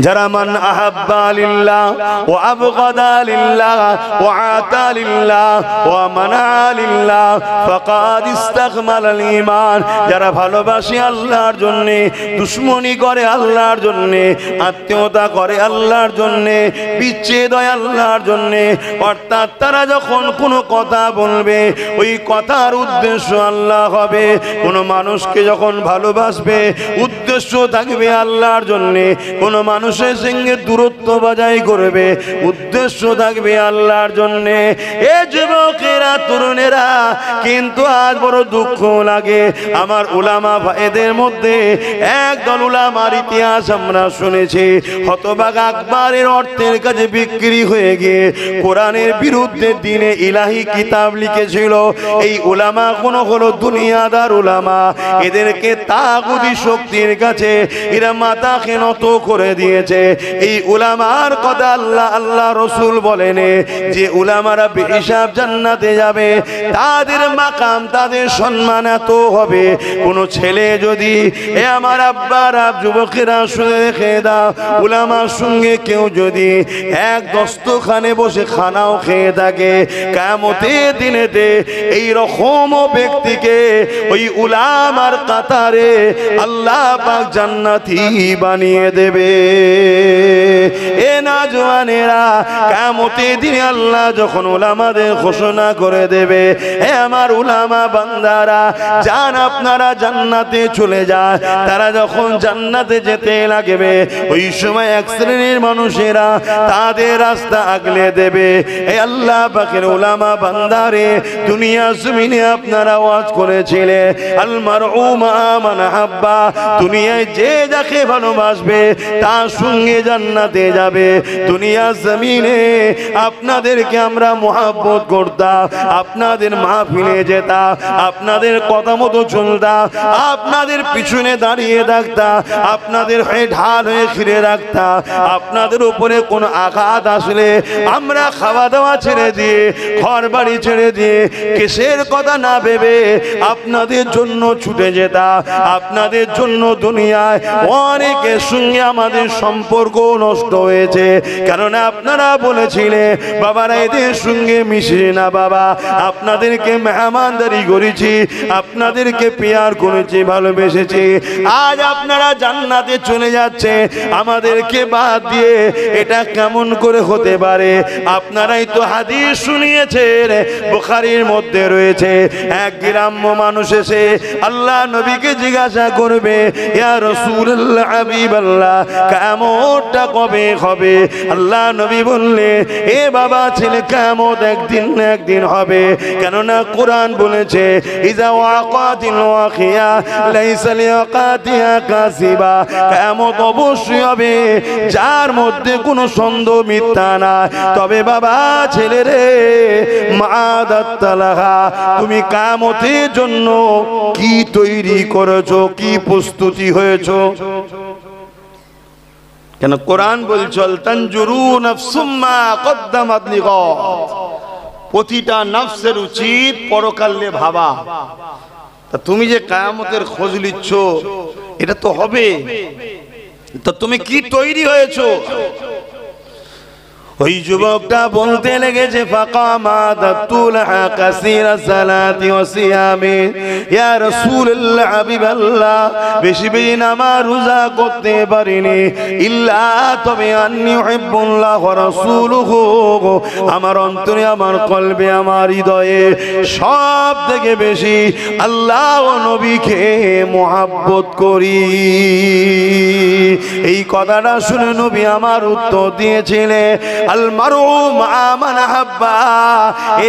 যারা মান আহাব্বা লিল্লাহ ওয়া আবগাদা লিল্লাহ ওয়া আতা লিল্লাহ ওয়া মানা লিল্লাহ ফাকাদ ইস্তাকমালাল ঈমান, যারা ভালোবাসে আল্লাহর জন্য, দুশমনি করে আল্লাহর জন্য, আত্মীয়তা করে আল্লাহর জন্য, বিচ্ছেদ হয় আল্লাহর জন্য, অর্থাৎ তারা যখন কোনো কথা বলবে ওই কথার উদ্দেশ্য আল্লাহ হবে। কোনো মানুষকে যখন ভালোবাসবে উদ্দেশ্য থাকবে আল্লাহর জন্য, কোনো মানুষের সঙ্গে দূরত্ব বজায় করবে উদ্দেশ্য থাকবে আল্লাহর জন্য। এ যুবকেরা, তরুণেরা, কিন্তু আজ বড় দুঃখ লাগে আমার উলামা ভাইদের মধ্যে একদল উলামার ইতিহাস আমরা শুনেছি, হতভাগা আকবরের অর্থের কাছে বিক্রি হয়ে গিয়ে কোরআনের বিরুদ্ধে দ্বীনে ইলাহি কিতাব লিখেছিল। এই উলামা কোন হলো দুনিয়াদার উলামা, এদেরকে তাগুতি শক্তির কাছে এরা মাথাকে নত করে দিয়েছে। এই উলামার কথা আল্লাহ রসুল বলেন যে উলামারা বেহিসাব জান্নাতে যাবে, তাদের মাকাম, তাদের সম্মান এত হবে। কোন ছেলে যদি এ আমার আব্বার যুবকেরা শুনে রেখে দাও, উলামার সঙ্গে কেউ যদি এক দস্তখানে বসে খানাও খেয়ে থাকে, কিয়ামতের দিনেতে এই রকম ব্যক্তিকে ওই উলামার কাতারে আল্লাহ পাক জান্নাতি বানিয়ে দেবে। এ নওজওয়ানেরা, কিয়ামতের দিনে আল্লাহ যখন উলামাদের ঘোষণা করে দেবে, হে আমার উলামা বান্দারা যান আপনারা জান্নাতে চলে যান, তারা যখন জান্নাতে যেতে লাগবে ওই সময় এক শ্রেণীর মানুষেরা তাদের রাস্তা আগলে দেবে। হে আল্লাহ পাকের উলামা বান্দারে, দুনিয়া জমিনে আপনারা ওয়াজ করেছিলেন আল মারউ মা মান হাব্বা, দুনিয়ায় যে যাকে ভালোবাসবে তার সঙ্গে জান্নাতে যাবে। দুনিয়া জমিনে আপনাদেরকে আমরা মহব্বত করতাম, আপনাদের মাহফিলে যেতাম, আপনাদের কথা মতো চলতাম, আপনাদের পিছনে দাঁড়িয়ে থাকতাম, আপনাদের হয়ে ঢাল হয়ে ঘিরে রাখতাম, আপনাদের উপরে কোন আঘাত আসলে আমরা খাওয়া দাওয়া ছেড়ে দিয়ে, ঘর বাড়ি ছেড়ে দিয়ে, কিসের কথা না ভেবে আপনাদের জন্য ছুটে যেতাম। আপনাদের জন্য দুনিয়ায় অনেকের সঙ্গে আমাদের সম্পর্ক নষ্ট হয়েছে, কারণ আপনারা বলেছিলেন বাবারা এদের সঙ্গে মিশে না, বাবা আপনাদেরকে মেহমানদারি করেছি, আপনাদেরকে পেয়ার করেছি, ভালোবেসেছি। আজ আপনারা জান্নাতে চলে যাচ্ছে আমাদেরকে বাদ দিয়ে, এটা কেমন করে হতে পারে? আপনারাই তো হাদিস শুনিয়েছেন, বুখারীর মধ্যে রয়েছে, এক গ্রাম্য মানুষ এসে আল্লাহ নবীকে জিজ্ঞাসা করবে, ইয়া রাসূলুল্লাহ, হাবিবাল্লাহ, কিয়ামতটা কবে হবে? আল্লাহ নবী বললে, এ বাবা ছেলে, কিয়ামত একদিন না একদিন হবে, কেননা কোরআন বলেছে ইজা ওয়াকাতিল ওয়াকিয়া লাইসা লিওয়াকাতিহা কাসিবা, কিয়ামত অবশ্যই হবে যার মধ্যে কোনো সন্দেহ মিথ্যা না। তবে বাবা ছেলে রে, মাদাত্তালাহা, তুমি কিয়ামতের জন্য কি তৈরি করেছো, কি প্রস্তুতি হয়েছো? কেন কোরআন বলছে তানজুরু নাফসুম মা কদ্দামাত লিগাদ, প্রতিটা নফসের উচিত পরকালে ভাবা। তা তুমি যে কিয়ামতের খোঁজ নিচ্ছ, এটা তো হবে, তা তুমি কি তৈরি হয়েছো? ওই যুবকটা বলতে লেগেছে, ফাকামা দাতুলহা কাসীরা সালাতি ওয়া সিয়ামি, ইয়া রাসূলুল্লাহ, হাবিবাল্লাহ, বেশি বেশি নামাজ রোজা করতে পারিনি, ইল্লা তবে আন্নী উহিব্বুল্লাহ ওয়া রাসূলুহু, আমার অন্তরে, আমার কলবে, আমার হৃদয়ে সব থেকে বেশি আল্লাহ ও নবীকে মুহাব্বত করি। এই কথাটা শুনে নবী আমার উত্তর দিয়েছিলেন, আল মারউ মা মান হাব্বা,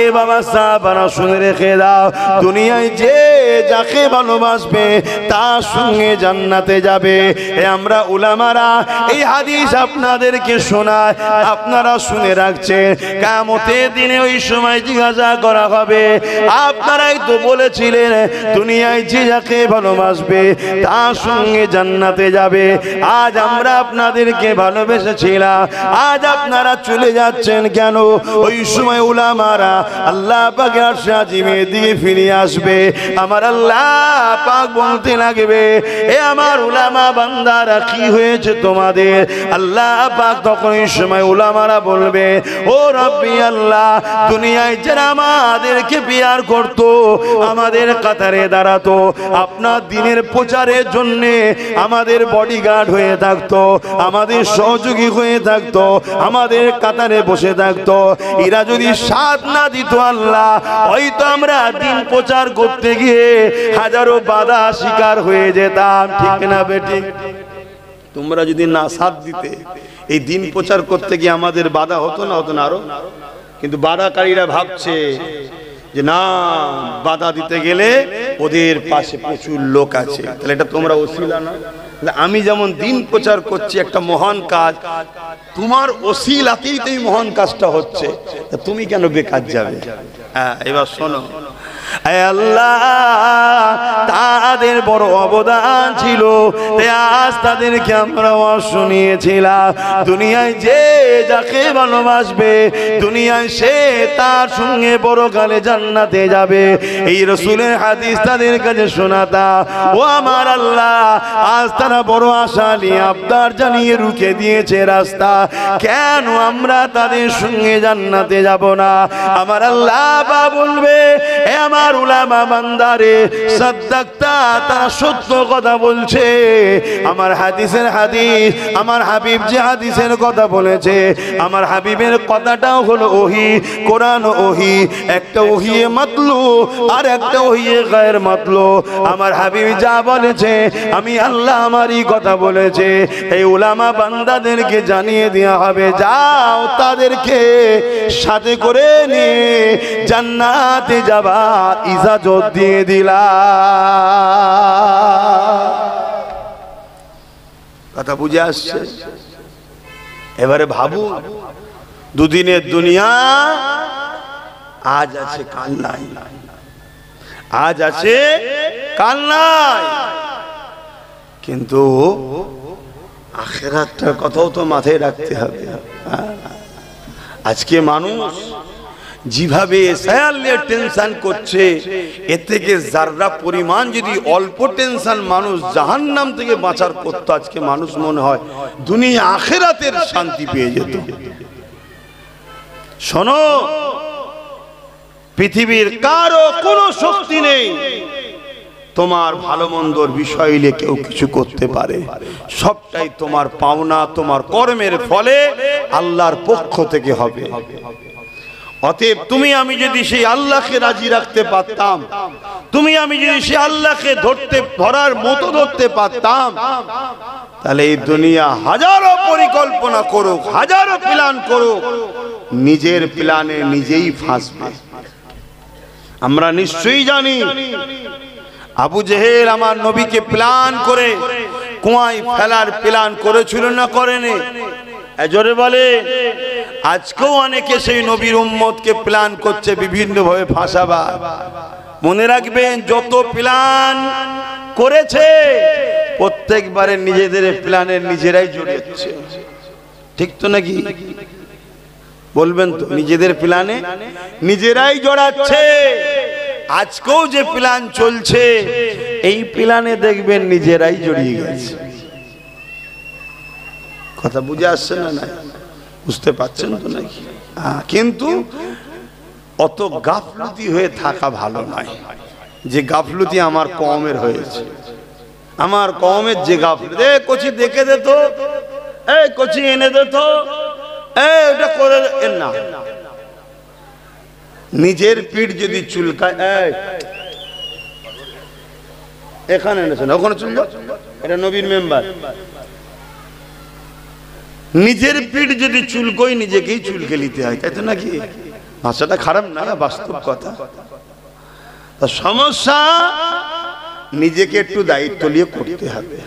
এ বাবা সাহাবারা শুনে রেখে দাও, দুনিয়ায় যে যাকে ভালোবাসবে তার সঙ্গে জান্নাতে যাবে। আমরা উলামারা এই হাদিস আপনাদেরকে শোনায়, আপনারা শুনে রাখছেন, কিয়ামতের দিনে ওই সময় জিজ্ঞাসা করা হবে, আপনারাই তো বলেছিলেন দুনিয়ায় যে যাকে ভালোবাসবে তার সঙ্গে জান্নাতে যাবে। আজ আমরা আপনাদেরকে ভালোবেসেছিলাম, আজ আপনারা চলে যাচ্ছেন কেন? ওই সময় উলামারা আল্লাহ পাকের আরশে আজিমের দিকে ফিরে আসবে। আমার আল্লাহ পাক বলতে লাগবে, এ আমার উলামা বান্দারা কি হয়েছে তোমাদের? আল্লাহ পাক তখন এই সময় উলামারা বলবে, ও রব্বি আল্লাহ, দুনিয়ায় যারা আমাদেরকে বিয়ার করত, আমাদের কাতারে দাঁড়াতো, আপনার দিনের প্রচারের জন্য আমাদের বডিগার্ড হয়ে থাকতো, আমাদের সহযোগী হয়ে থাকতো, আমাদের কাতারে বসে থাকতো, এরা যদি সাথ না দিত আল্লাহ, হয়তো আমরা দিন প্রচার করতে গিয়ে হাজারো বাধা শিকার হয়ে যেতাম। ঠিক না বেটি? তোমরা যদি না সাথ দিতে, এই দিন প্রচার করতে গিয়ে আমাদের বাধা হতো না? হতো না আরো? কিন্তু বাধাকারীরা ভাবছে যে না, বাধা দিতে গেলে ওদের পাশে প্রচুর লোক আছে, তাহলে এটা তোমরা ওসিলা না? আমি যেমন দিন প্রচার করছি, একটা মহান কাজ, তোমার ওসিলাতেই তো এই মহান কাজটা হচ্ছে, তুমি কেন বেকার যাবে? হ্যাঁ, এবার শোনো, আল্লাহ তাদের বড় অবদান ছিল, তাই আজ তাদেরকে আমরা শুনিয়েছিলাম, দুনিয়ায় যে যাকে ভালোবাসবে, দুনিয়ায় সে তার সঙ্গে পরকালে জান্নাতে যাবে। এই রাসূলের হাদিস তাদের কাছে শোনাতা, ও আমার আল্লাহ, আজ তারা বড় আশা নিয়ে আবদার জানিয়ে রুখে দিয়েছে রাস্তা, কেন আমরা তাদের সঙ্গে জান্নাতে যাব না? আমার আল্লাহ বা বলবে, এ আমার উলামা বান্দারে, সাদ্দাক্তা, তারা সত্য কথা বলছে। আমার হাদিসের হাদিস, আমার হাবিব যে হাদিসের কথা বলেছে, আমার হাবিবের কথাটাও হলো ওহী, কোরআন ওহী, একটা ওহী মাতলু আর একটা ওহী গায়র মাতলু। আমার হাবিব যা বলেছে, আমি আল্লাহ আমারই কথা বলেছে, এই উলামা বান্দাদেরকে জানিয়ে দেওয়া হবে, যাও তাদেরকে সাথে করে নিয়ে জান্নাতে যাবা ইজাজত দিয়ে দিলা। কথা বুঝে আসছে? এবারে ভাবু, দুদিনের দুনিয়া, আজ আছে কাল নাই, আজ আছে কাল নাই, কিন্তু আখিরাতের কথাও তো মাথায় রাখতে হবে। আজকে মানুষ যেভাবে সায়ালের টেনশন করছে, এ থেকে যারা পরিমাণ যদি অল্প টেনশন মানুষ জাহান্নাম থেকে বাঁচার করতো, আজকে মানুষ মনে হয় দুনিয়া আখিরাতের শান্তি পেয়ে যেত। শোনো, পৃথিবীর কারো কোনো শক্তি নেই তোমার ভালো মন্দর বিষয় নিয়ে কেউ কিছু করতে পারে, সবটাই তোমার পাওনা তোমার কর্মের ফলে আল্লাহর পক্ষ থেকে হবে। অতএব তুমি আমি যদি সেই আল্লাহকে রাজি রাখতে পারতাম, তুমি আমি যদি সেই আল্লাহকে ধরার মতো ধরতে পারতাম, তাহলে এই দুনিয়া হাজারো পরিকল্পনা করুক, হাজারো প্ল্যান করুক, নিজের প্ল্যানে নিজেই ফাঁসবে। আমরা নিশ্চয়ই জানি আবু জেহেল আমার নবীকে প্ল্যান করে কুয়ায় ফেলার প্ল্যান করেছিল না করেনি? জোরে বলে। আজকেও অনেকে সেই নবীর উম্মতকে প্ল্যান করছে বিভিন্ন ভাবে ফাঁসাবার। মনে রাখবেন, যত প্ল্যান করেছে প্রত্যেকবারে নিজেদের প্ল্যানের নিজেরাই জড়িয়েছে। ঠিক তো নাকি? বলবেন তো? নিজেদের প্ল্যানে নিজেরাই জড়াচ্ছে। আজকেও যে প্ল্যান চলছে, এই প্ল্যানে দেখবেন নিজেরাই জড়িয়ে গেছে। কথা বুঝে আসছে না? না বুঝতে পারছেন তো নাকি? কিন্তু অত গাফলতি হয়ে থাকা ভালো নয়, যে গাফলতি আমার কওমের হয়েছে। আমার কওমের যে গাফলতি, কচি দেখে দে তো, এই কচি এনে দে তো, এটা করে না। নিজের পিঠ যদি চুলকায়, এখানে এনেছেন ওখানে চুল, এটা নবীর মেম্বার। নিজের পিঠ যদি চুলকোই নিজেকেই চুলকে নিতে হয়, তাই তো নাকি? ভাষাটা খারাপ না, বাস্তব কথা। সমস্যা নিজেকে একটু দায়িত্ব নিয়ে করতে হবে।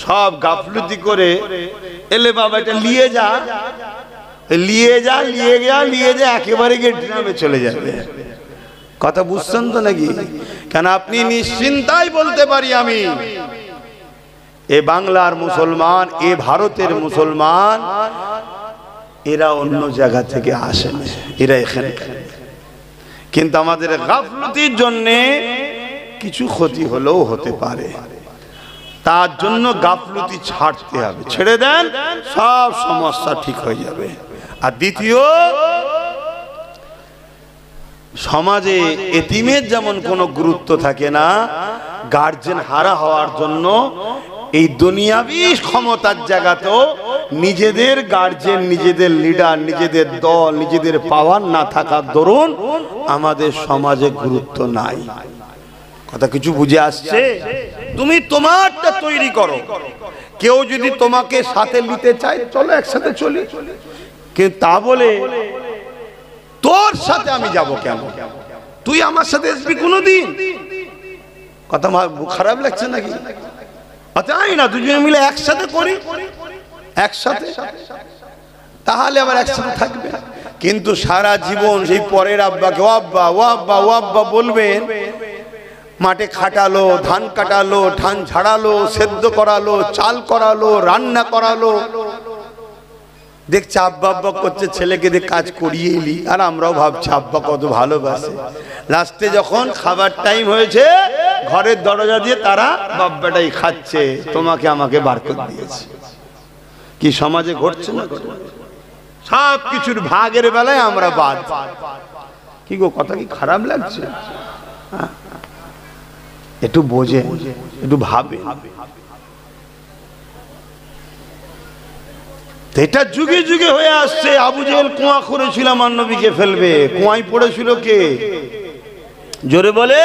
সব গাফলতি করে এলে বাবা এটা নিয়ে যা, নিয়ে যা, নিয়ে যা, নিয়ে যা, একেবারে গিয়ে ড্রামে চলে যাবে। কথা বুঝছেন তো নাকি? কেন আপনি নিশ্চিন্তায় বলতে পারি, আমি এ বাংলার মুসলমান, এ ভারতের মুসলমান, এরা অন্য জায়গা থেকে আসে না, এরা এখানে। কিন্তু আমাদের গাফলতির জন্য কিছু ক্ষতি হলেও হতে পারে, তার জন্য গাফলতি ছাড়তে হবে। ছেড়ে দেন, সব সমস্যা ঠিক হয়ে যাবে। আর দ্বিতীয়, সমাজে এতিমের যেমন কোনো গুরুত্ব থাকে না, গার্জেন হারা হওয়ার জন্য এই দুনিয়াবি ক্ষমতার জায়গাতেও নিজেদের গার্জেন, নিজেদের লিডার, নিজেদের দল, নিজেদের পাওয়ার না থাকার দরুন আমাদের সমাজে গুরুত্ব নাই। কথা কিছু বুঝে আসছে? তুমি তোমারটা তৈরি করো। কেউ যদি তোমাকে সাথে নিতে চায়, চলো একসাথে চলি, কিন্তু তা বলে তোর সাথে আমি যাব কেন, তুই আমার সাথে আসবি কোনোদিন? কথা খারাপ লাগছে নাকি? তাই না, দুজনে মিলে একসাথে করি, একসাথে, তাহলে আবার একসাথে থাকবে। কিন্তু সারা জীবন সেই পরের আব্বাকে ও আব্বা, ও আব্বা, ও আব্বা বলবেন, মাঠে খাটালো, ধান কাটালো, ধান ঝাড়ালো, সেদ্ধ করালো, চাল করালো, রান্না করালো, দেখছে আব্বা আব্বা করছে, ছেলেকে দিয়ে কাজ করিয়ে এলি। আর আমরাও ভাবছি আব্বা কত ভালোবাসে। লাস্টে যখন খাবার টাইম হয়েছে, ঘরের দরজা দিয়ে তারা বাব্বাটাই খাচ্ছে, তোমাকে আমাকে বার করে দিয়েছে। কি সমাজে ঘটছে না? সব কিছুর ভাগের বেলায় আমরা বাদ। কি গো, কথা কি খারাপ লাগছে? একটু বোঝে, একটু ভাবে। এটা যুগে যুগে হয়ে আসছে। আবু জেহেল কুয়া করেছিল আমার নবীকে ফেলবে, কুয়ায় পড়েছিল কে? জোরে বলে,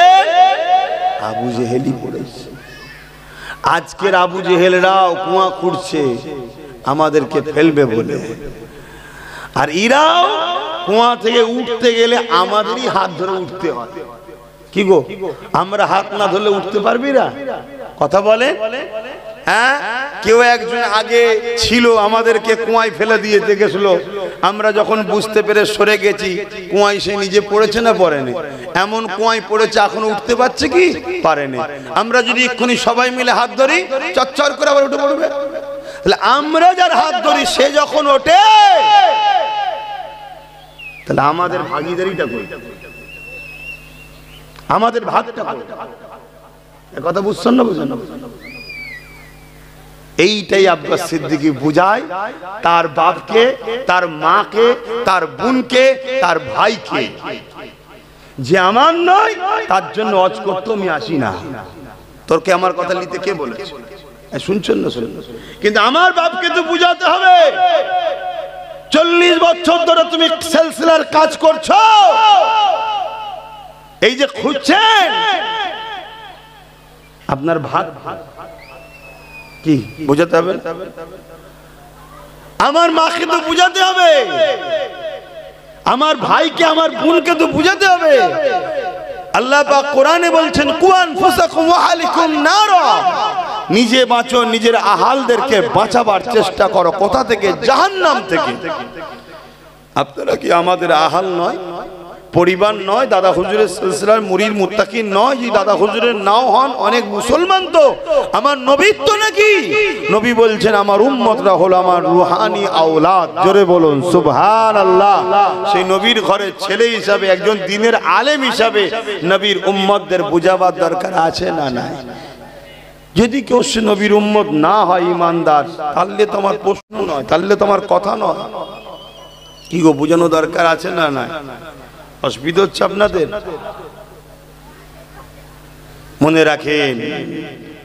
আবু জেহেলই পড়েছে। আজকের আবু জেহেলরাও কুয়া খুঁড়ছে আমাদেরকে ফেলবে বলে, আর এরাও কুয়া থেকে উঠতে গেলে আমাদেরই হাত ধরে উঠতে হয়। কি গো, আমরা হাত না ধরলে উঠতে পারবি না? কথা বলে। হ্যাঁ, কেউ একজন আগে ছিল, আমাদেরকে কুয়ায় ফেলে দিয়ে গেছিল, আমরা যখন বুঝতে পেরে সরে গেছি, কুয়ায় সে নিজে পড়েছে না পড়েনি? এমন কুয়ায় পড়েছে, এখনো উঠতে পারছে কি? পারেনি। আমরা যদি এক্ষুনি সবাই মিলে হাত ধরি, চচ্চর করে আবার উঠে পড়বে। তাহলে আমরা যার হাত ধরি সে যখন ওঠে, তাহলে আমাদের ভাগিদারিটা কই? আমাদের ভাগটা কই? কথা বুঝছেন না? বুঝছেন না? এইটাই আব্বাস সিদ্দিকী বুঝায় তার বাপকে, তার মাকে, তার বোনকে, তার ভাইকে, যে আমার নয় তার জন্য অজ করতে আমি আসি না। তোরকে আমার কথা নিতে কে বলেছে? শুনছেন না? শুনুন। কিন্তু আমার বাপকে তো বুঝাতে হবে। 40 বছর ধরে তুমি সিলসিলার কাজ করছো, এই যে খুঁজছেন, আপনার ভাগ কি বুঝাতে হবে? আমার মাকে তো বুঝাতে হবে, আমার ভাইকে, আমার বোনকে তো বুঝাতে হবে। আল্লাহ পাক কোরআনে বলছেন, কু আনফুসাকুম ওয়া আহলিকুম নারা, নিজে বাঁচো, নিজের আহালদেরকে বাঁচাবার চেষ্টা করো। কোথা থেকে? জাহান্নাম থেকে। আপনারা কি আমাদের আহাল নয়, পরিবার নয়, দাদা হুজুরের সিলসিলার মুরিদ মুত্তাকিন নয়? যে দাদা হুজুরের নাও হন, অনেক মুসলমান তো আমার নবীর তো নাকি? নবী বলছেন আমার উম্মতরা হলো আমার রুহানি আওলাদ। জোরে বলুন সুবহানাল্লাহ। সেই নবীর ঘরের ছেলে হিসাবে, একজন দ্বীনের আলেম হিসাবে নবীর উম্মতদের বুঝাবার দরকার আছে না নাই? যদি কেউ সে নবীর উম্মত না হয়, ইমানদার, তাহলে তোমার প্রশ্ন নয়, তাহলে তোমার কথা নয়। কি গো, বোঝানো দরকার আছে না নাই? অসুবিধা হচ্ছে আপনাদের? মনে রাখেন,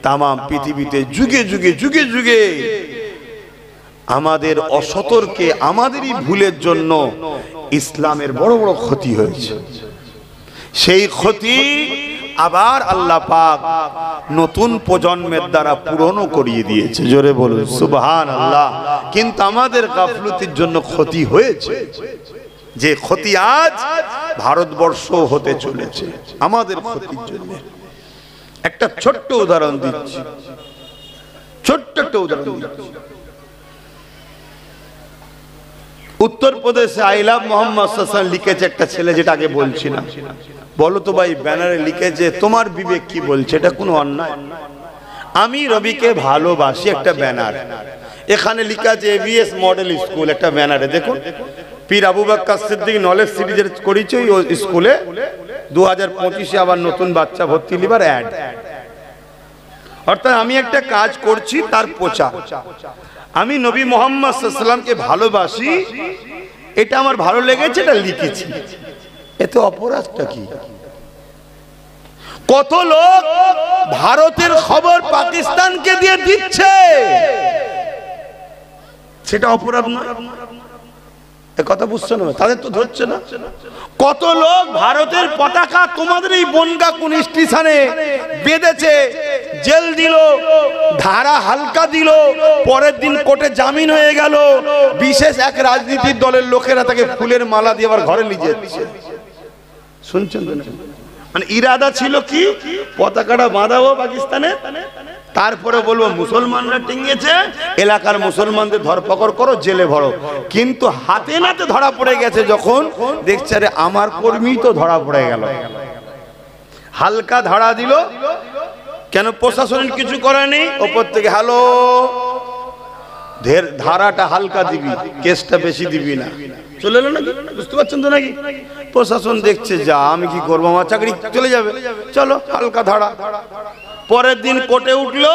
তামাম পৃথিবীতে যুগে যুগে যুগে যুগে আমাদের অসতর্কে, আমাদেরই ভুলের জন্য ইসলামের বড় বড় ক্ষতি হয়েছে। সেই ক্ষতি আবার আল্লাহ পাক নতুন প্রজন্মের দ্বারা পূরণও করিয়ে দিয়েছে। জোরে বলুন সুবহানাল্লাহ। কিন্তু আমাদের গাফলতির জন্য ক্ষতি হয়েছে, যে ক্ষতি আজ ভারতবর্ষ হতে চলেছে আমাদের ক্ষতির জন্য। একটা ছোট্ট উদাহরণ দিচ্ছি, ছোট্ট একটা উদাহরণ দিচ্ছি। উত্তরপ্রদেশে আই লাভ মোহাম্মদ লিখেছে একটা ছেলে, যেটা আগে বলছিলাম। বলো তো ভাই, ব্যানারে লিখেছে তোমার বিবেক কি বলছে? এটা কোনো অন্যায়? আমি রবিকে ভালোবাসি, একটা ব্যানার। এখানে লেখা আছে এবিএস মডেল স্কুল, একটা ব্যানারে দেখুন, পীর আবু বকর সিদ্দিক নলেজ সিরিজের করেছে ওই স্কুলে 2025-এ আবার নতুন বাচ্চা ভর্তি লিবার অ্যাড। অর্থাৎ আমি একটা কাজ করছি তার প্রচার। আমি নবী মুহাম্মদ সাল্লাল্লাহু আলাইহি ওয়াসাল্লামকে ভালোবাসি, এটা আমার ভালো লেগেছে, এটা লিখেছি, এতে অপরাধটা কি? কত লোক ভারতের খবর পাকিস্তানকে দিয়ে দিচ্ছে, সেটা অপরাধ নয়? এ কথা বুঝছো না? তাদের তো ধরছে না। কত লোক ভারতের পতাকা তোমাদের এই বনগা কোন স্টেশনে বেঁধেছে, জেল দিল, ধারা হালকা দিল, পরের দিন কোর্টে জামিন হয়ে গেল, বিশেষ এক রাজনীতির দলের লোকেরা তাকে ফুলের মালা দিয়ে আবার ঘরে নিয়ে যাচ্ছে। শুনছেন তো? মানে ইরাদা ছিল কি, পতাকাটা বাঁধাবো পাকিস্তানে, তারপরে বলবো মুসলমানরা টিঙ্গেছে, এলাকার মুসলমানদের ধরপকড় করো, জেলে ভরো। কিন্তু হাতে নাতে ধরা পড়ে গেছে, যখন দেখছে আরে আমার কর্মী তো ধরা পড়ে গেল, হালকা ধারা দিল। কেন? প্রশাসন কিছু করেনি, ওপর থেকে হ্যালো, ধারাটা হালকা দিবি, কেসটা বেশি দিবি না, চলে এলো নাকি? বুঝতে পারছেন তো নাকি? প্রশাসন দেখছে, যা আমি কি করবো, আমার চাকরি চলে যাবে, চলো হালকা ধারা। পরের দিন কোর্টে উঠলো,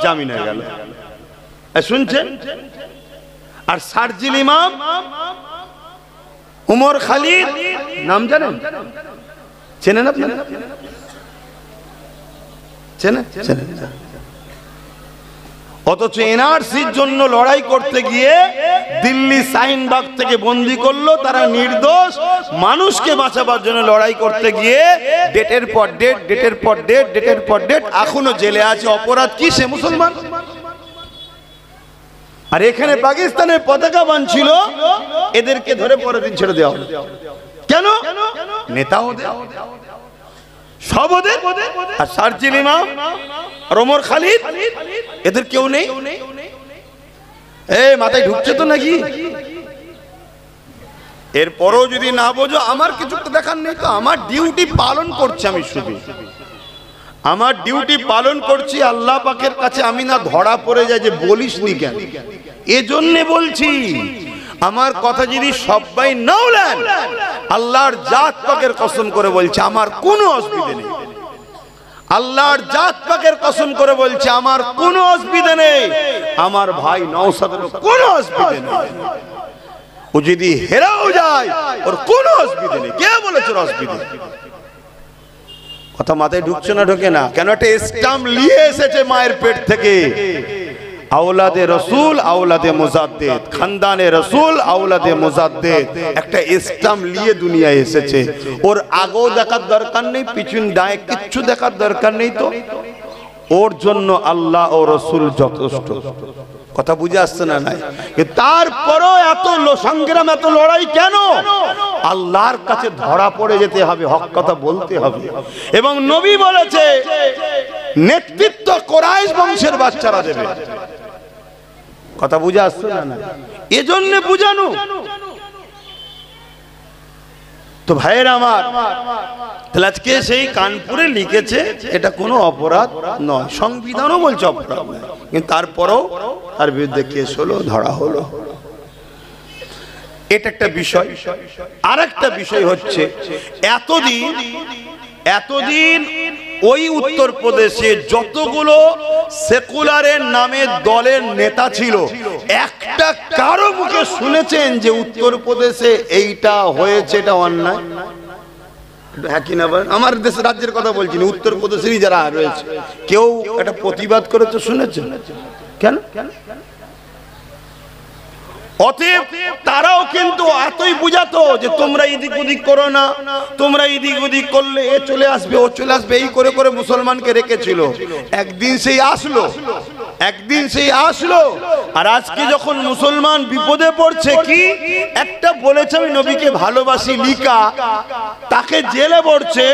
জামিন হয়ে গেল। শুনছেন? আর শারজিল ইমাম উমর খালিদ নাম জানেন? চেনেন আপনি? চেনেন? অথচ এনআরসির জন্য লড়াই করতে গিয়ে দিল্লি শাহিনবাগ থেকে বন্দি করলো, তারা নির্দোষ মানুষকে বাঁচাবার জন্য লড়াই করতে গিয়ে ডেটের পর ডেট, ডেটের পর ডেট, ডেটের পর ডেট, এখনো জেলে আছে। অপরাধ কি? সে মুসলমান। আর এখানে পাকিস্তানের পতাকা বাঁধছিল, এদেরকে ধরে পরের দিন ছেড়ে দেওয়া হলো। কেন? নেতা ওদের, সব ওদের। আর শারজিল ইমাম আর ওমর খালিদ, এদের কেউ নেই। এই মাথায় ঢুকছে তো নাকি? এরপরও যদি না বোঝো, আমার কিছু তো দেখার নেই, তো আমার ডিউটি পালন করছি। আমি শুধু আমার ডিউটি পালন করছি আল্লাহ পাকের কাছে। আমি না ধরা পড়ে যাই যে বলিস নি কেন, এজন্যে বলছি। আমার কথা যদি সবাই নাও নেন, আল্লাহর জাত পাকের কসম করে বলছে আমার কোনো অসুবিধা নেই। আল্লাহর জাত পাকের কসম করে বলছে আমার কোনো অসুবিধা নেই। আমার ভাই নওশাদের কোনো অসুবিধা নেই। ও যদি হেরাও যায়, ওর কোনো অসুবিধা নেই। কে বলেছে ওর অসুবিধা? কথা মাথায় ঢুকছে না? ঢোকে না কেন? একটা স্টাম্প নিয়ে এসেছে মায়ের পেট থেকে, আওলাদে রসুল আওলাদে মুজাদ্দিদ, খানদানে রসুল আওলাদে মুজাদ্দিদ, একটা স্টাম্প নিয়ে দুনিয়ায় এসেছে। ওর আগেও দেখার দরকার নেই, পিছন ডায়ে কিচ্ছু দেখার দরকার নেই। তো ওর জন্য আল্লাহ ও রসুল যথেষ্ট। কথা বুঝে আসছে না? নাই। তারপরও এত সংগ্রাম, এত লড়াই কেন? আল্লাহর কাছে ধরা পড়ে যেতে হবে, হক কথা বলতে হবে। এবং নবী বলেছে নেতৃত্ব কুরাইশ বংশের বাচ্চারা দেবে। কথা বুঝে আসছে না? এজন্য বুঝানো। তো ভাইয়ের আমার, আজকে সেই কানপুরে লিখেছে এটা কোনো অপরাধ নয়, সংবিধানও বলছে অপরাধ নয়, কিন্তু তারপরেও তার বিরুদ্ধে কেস হলো, ধরা হলো। এটা একটা বিষয়। আর একটা বিষয় হচ্ছে, এতদিন ওই উত্তরপ্রদেশে যতগুলো সেকুলারের নামে দলের নেতা ছিল, একটা কারো মুখে শুনেছেন যে উত্তরপ্রদেশে এইটা হয়েছে, এটা অন্যায়? হ্যাঁ কি না বলেন? আমার দেশের রাজ্যের কথা বলছি না, উত্তরপ্রদেশেরই যারা রয়েছে, কেউ একটা প্রতিবাদ করেছে শুনেছেন? কেন? অতএব তারাও কিন্তু এতই বুঝাতো যে তোমরা এদিক ওদিক করো না, তোমরা এদিক ওদিক করলে এ চলে আসবে, ও চলে আসবে, এই করে করে মুসলমানকে রেখেছিল। একদিন সেই আসলো। আর আজকে যখন মুসলমান বিপদে পড়ছে, কি একটা বলেছে আমি নবীকে ভালোবাসি লিকা, তাকে জেলে পড়ছে,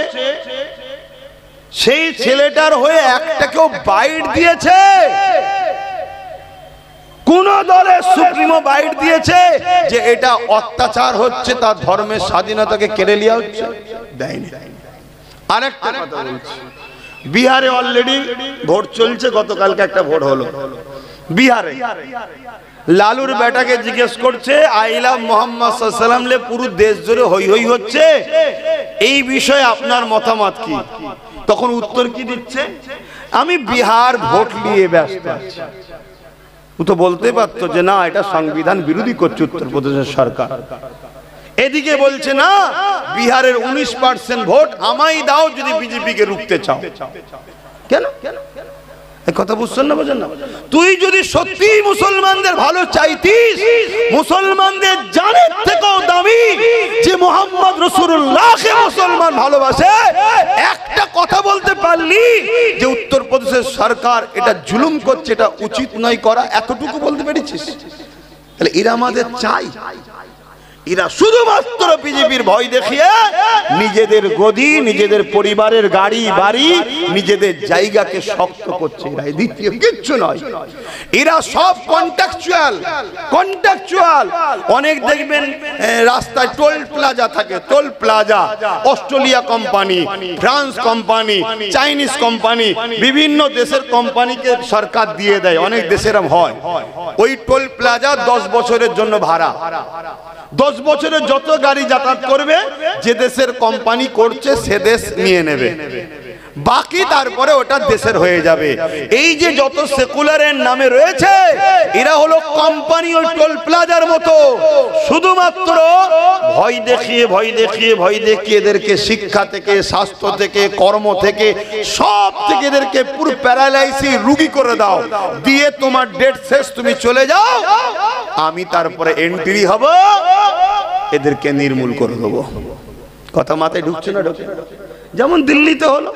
সেই ছেলেটার হয়ে একটা কেউ বাইট দিয়েছে? কোন দলের সুপ্রিমো বাইট দিয়েছে যে এটা অত্যাচার হচ্ছে, তার ধর্মের স্বাধীনতাকে কেড়ে নেওয়া হচ্ছে? দেয়নি। আরেকটা কথা বলছি, বিহারে অলরেডি ভোট চলছে, গতকালকে একটা ভোট হলো। বিহারে লালুর বেটাকে জিজ্ঞেস করছে আই লাভ মোহাম্মদ সাল্লাল্লাহু আলাইহি ওয়াসাল্লাম লে পুরো দেশ জুড়ে হই হই হচ্ছে, এই বিষয়ে আপনার মতামত কি? তখন উত্তর কি দিচ্ছে, আমি বিহার ভোট নিয়ে ব্যস্ত আছি। ও তো বলতে পারতো যে না এটা সংবিধান বিরোধী করছে উত্তরপ্রদেশের সরকার। এদিকে বলছে না বিহারের 19% ভোট আমায় দাও যদি বিজেপিকে রুখতে চাও। কেন এই কথা বুঝছেন না, বোঝেন না? তুই যদি সত্যি মুসলমানদের ভালো চাইতিস, মুসলমানদের জানের থেকেও দামি যে মুহাম্মদ রাসূলুল্লাহকে মুসলমান ভালোবাসে, একটা কথা বলতে পারলি যে উত্তরপ্রদেশের সরকার এটা জুলুম করছে, এটা উচিত নয় করা, এতটুকু বলতে পেরেছিস? তাহলে এরা আমাদের চাই, এরা শুধুমাত্র বিজেপির ভয় দেখিয়ে নিজেদের গদি, নিজেদের পরিবারের গাড়ি বাড়ি, নিজেদের জায়গাকে শক্ত করছে। এরা দ্বিতীয় কিচ্ছু নয়, এরা সব কন্ট্রাকচুয়াল। অনেক দেখবেন রাস্তায় টোল প্লাজা থাকে, toll plaza Australia company, France company, Chinese company, বিভিন্ন দেশের কোম্পানিকে সরকার দিয়ে দেয়। অনেক দেশের হয় ওই টোল প্লাজা 10 বছরের জন্য ভাড়া, 10 বছরে যত গাড়ি যাতায়াত করবে যে দেশের কোম্পানি করছে সে দেশ নিয়ে নেবে, বাকি তারপরে ওটা দেশের হয়ে যাবে। এই যে যত সেকুলারের নামে রয়েছে এরা হলো কোম্পানি ওই টোল প্লাজার মতো, শুধুমাত্র ভয় দেখিয়ে এদেরকে শিক্ষা থেকে, স্বাস্থ্য থেকে, কর্ম থেকে, সব থেকে এদেরকে পুরো প্যারালাইসিস রোগী করে দাও, দিয়ে তোমার ডেট শেষ, তুমি চলে যাও, আমি তারপরে এন্ট্রি হব, এদেরকে নির্মূল করে দেবো। কথা মাথায় ঢুকছে না? ঢুকছে। যেমন দিল্লিতে হলো,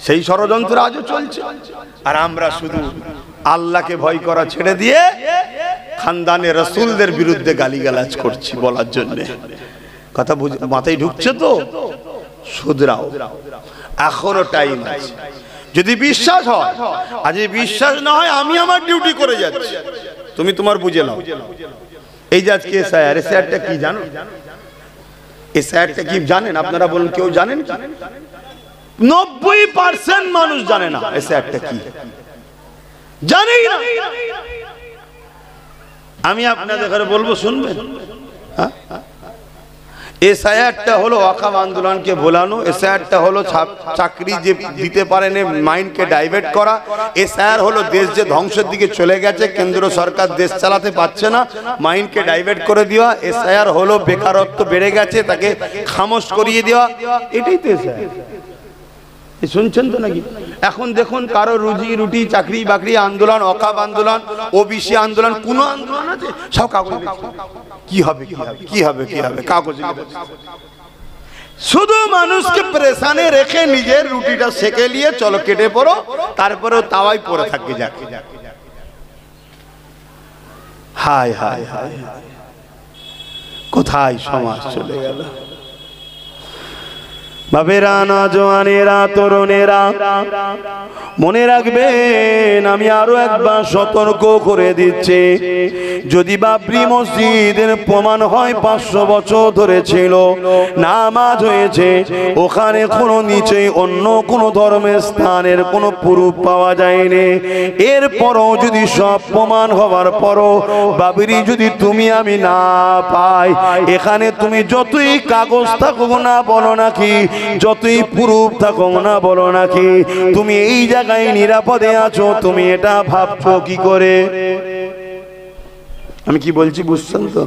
সেই ষড়যন্ত্র আজও চলছে। আর আমরা শুধু আল্লাহকে ভয় করা ছেড়ে দিয়ে খানদানে রাসূলদের বিরুদ্ধে গালিগালাজ করছি বলার জন্য। কথা মাথায় ঢুকছে তো? শুধরাও, এখনো টাইম আছে। যদি বিশ্বাস হয়, আর যদি বিশ্বাস না হয় আমি আমার ডিউটি করে যাচ্ছি, তুমি তোমার বুঝে নাও। এই যে আজকে এসআইআরটা কি জানো? এসআইআরটা কি জানেন আপনারা? বলুন, কেউ জানেন কি? 90% মানুষ জানে না এসআইআরটা কি, জানেই না। আমি আপনাদের ঘরে বলবো, শুনবেন? এসআইআরটা হলো ওয়াকফ আন্দোলনকে ভোলানো, এসআইআরটা হলো চাকরি যে দিতে পারেন মাইন্ডকে ডাইভার্ট করা, এসআইআর হলো দেশ যে ধ্বংসের দিকে চলে গেছে, কেন্দ্র সরকার দেশ চালাতে পারছে না, মাইন্ডকে ডাইভার্ট করে দেওয়া। এসআইআর হলো বেকারত্ব বেড়ে গেছে, তাকে খামোশ করিয়ে দেওয়া, এটাই তো এসআইআর। শুনছেন তো নাকি? এখন দেখুন কারো রুজি রুটি, চাকরি বাকরি আন্দোলন, ওয়াকফ আন্দোলন, ওবিসি আন্দোলন, কোন আন্দোলন আছে? সব কাগজ কি হবে কাগজ। শুধু মানুষকে প্রেসানে রেখে নিজের রুটিটা সেকে নিয়ে চলো কেটে পড়ো, তারপরেও তাওয়াই পড়ে থাকবে। যাকে হায় হায় হায়, কোথায় সমাজ চলে গেল? বাবেরা, নওজওয়ানেরা, তরুণেরা, মনে রাখবেন, আমি আরো একবার সতর্ক করে দিচ্ছি, যদি বাবরি মসজিদের প্রমাণ হয় 500 বছর ধরে ছিল, নামাজ হয়েছে, ওখানে কোনো নিচে অন্য কোনো ধর্মের স্থানের কোনো প্রুফ পাওয়া যায়নি, এরপরও যদি সব প্রমাণ হওয়ার পরও বাবরি যদি তুমি আমি না পাই, এখানে তুমি যতই কাগজ থাকুক না বলো নাকি, যতই প্রুফ থাকুক না বলো নাকি, তুমি এই জায়গায় নিরাপদে আছো, তুমি এটা ভাবছো কি করে? আমি কি বলছি বুঝছেন তো?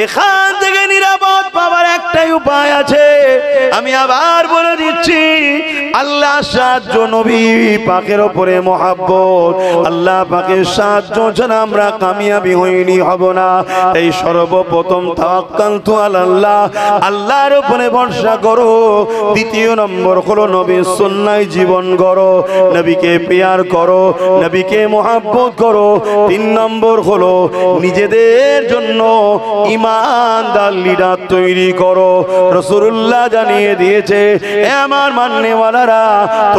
এখান থেকে নিরাপদ পাওয়ার একটাই উপায় আছে, আমি আবার বলে দিচ্ছি, আল্লাহ সাহায্য, নবী পাকের উপরে মহাব্বত, আল্লাহ পাকের সাহায্য ছাড়া আমরা কামিয়াবি হইনি, হব না। এই সর্বপ্রথম তাওয়াক্কালতু আলাল্লাহ, আল্লাহর উপরে ভরসা করো। দ্বিতীয় নম্বর হলো নবীর সুন্নায় জীবন গড়ো, নবীকে প্যার করো, নবীকে মহাব্বত করো। 3 নম্বর হলো নিজেদের জন্য ইমানদার লিডার তৈরি করো। রাসূলুল্লাহ জানিয়ে দিয়েছে, এ আমার মাননেওয়ালারা,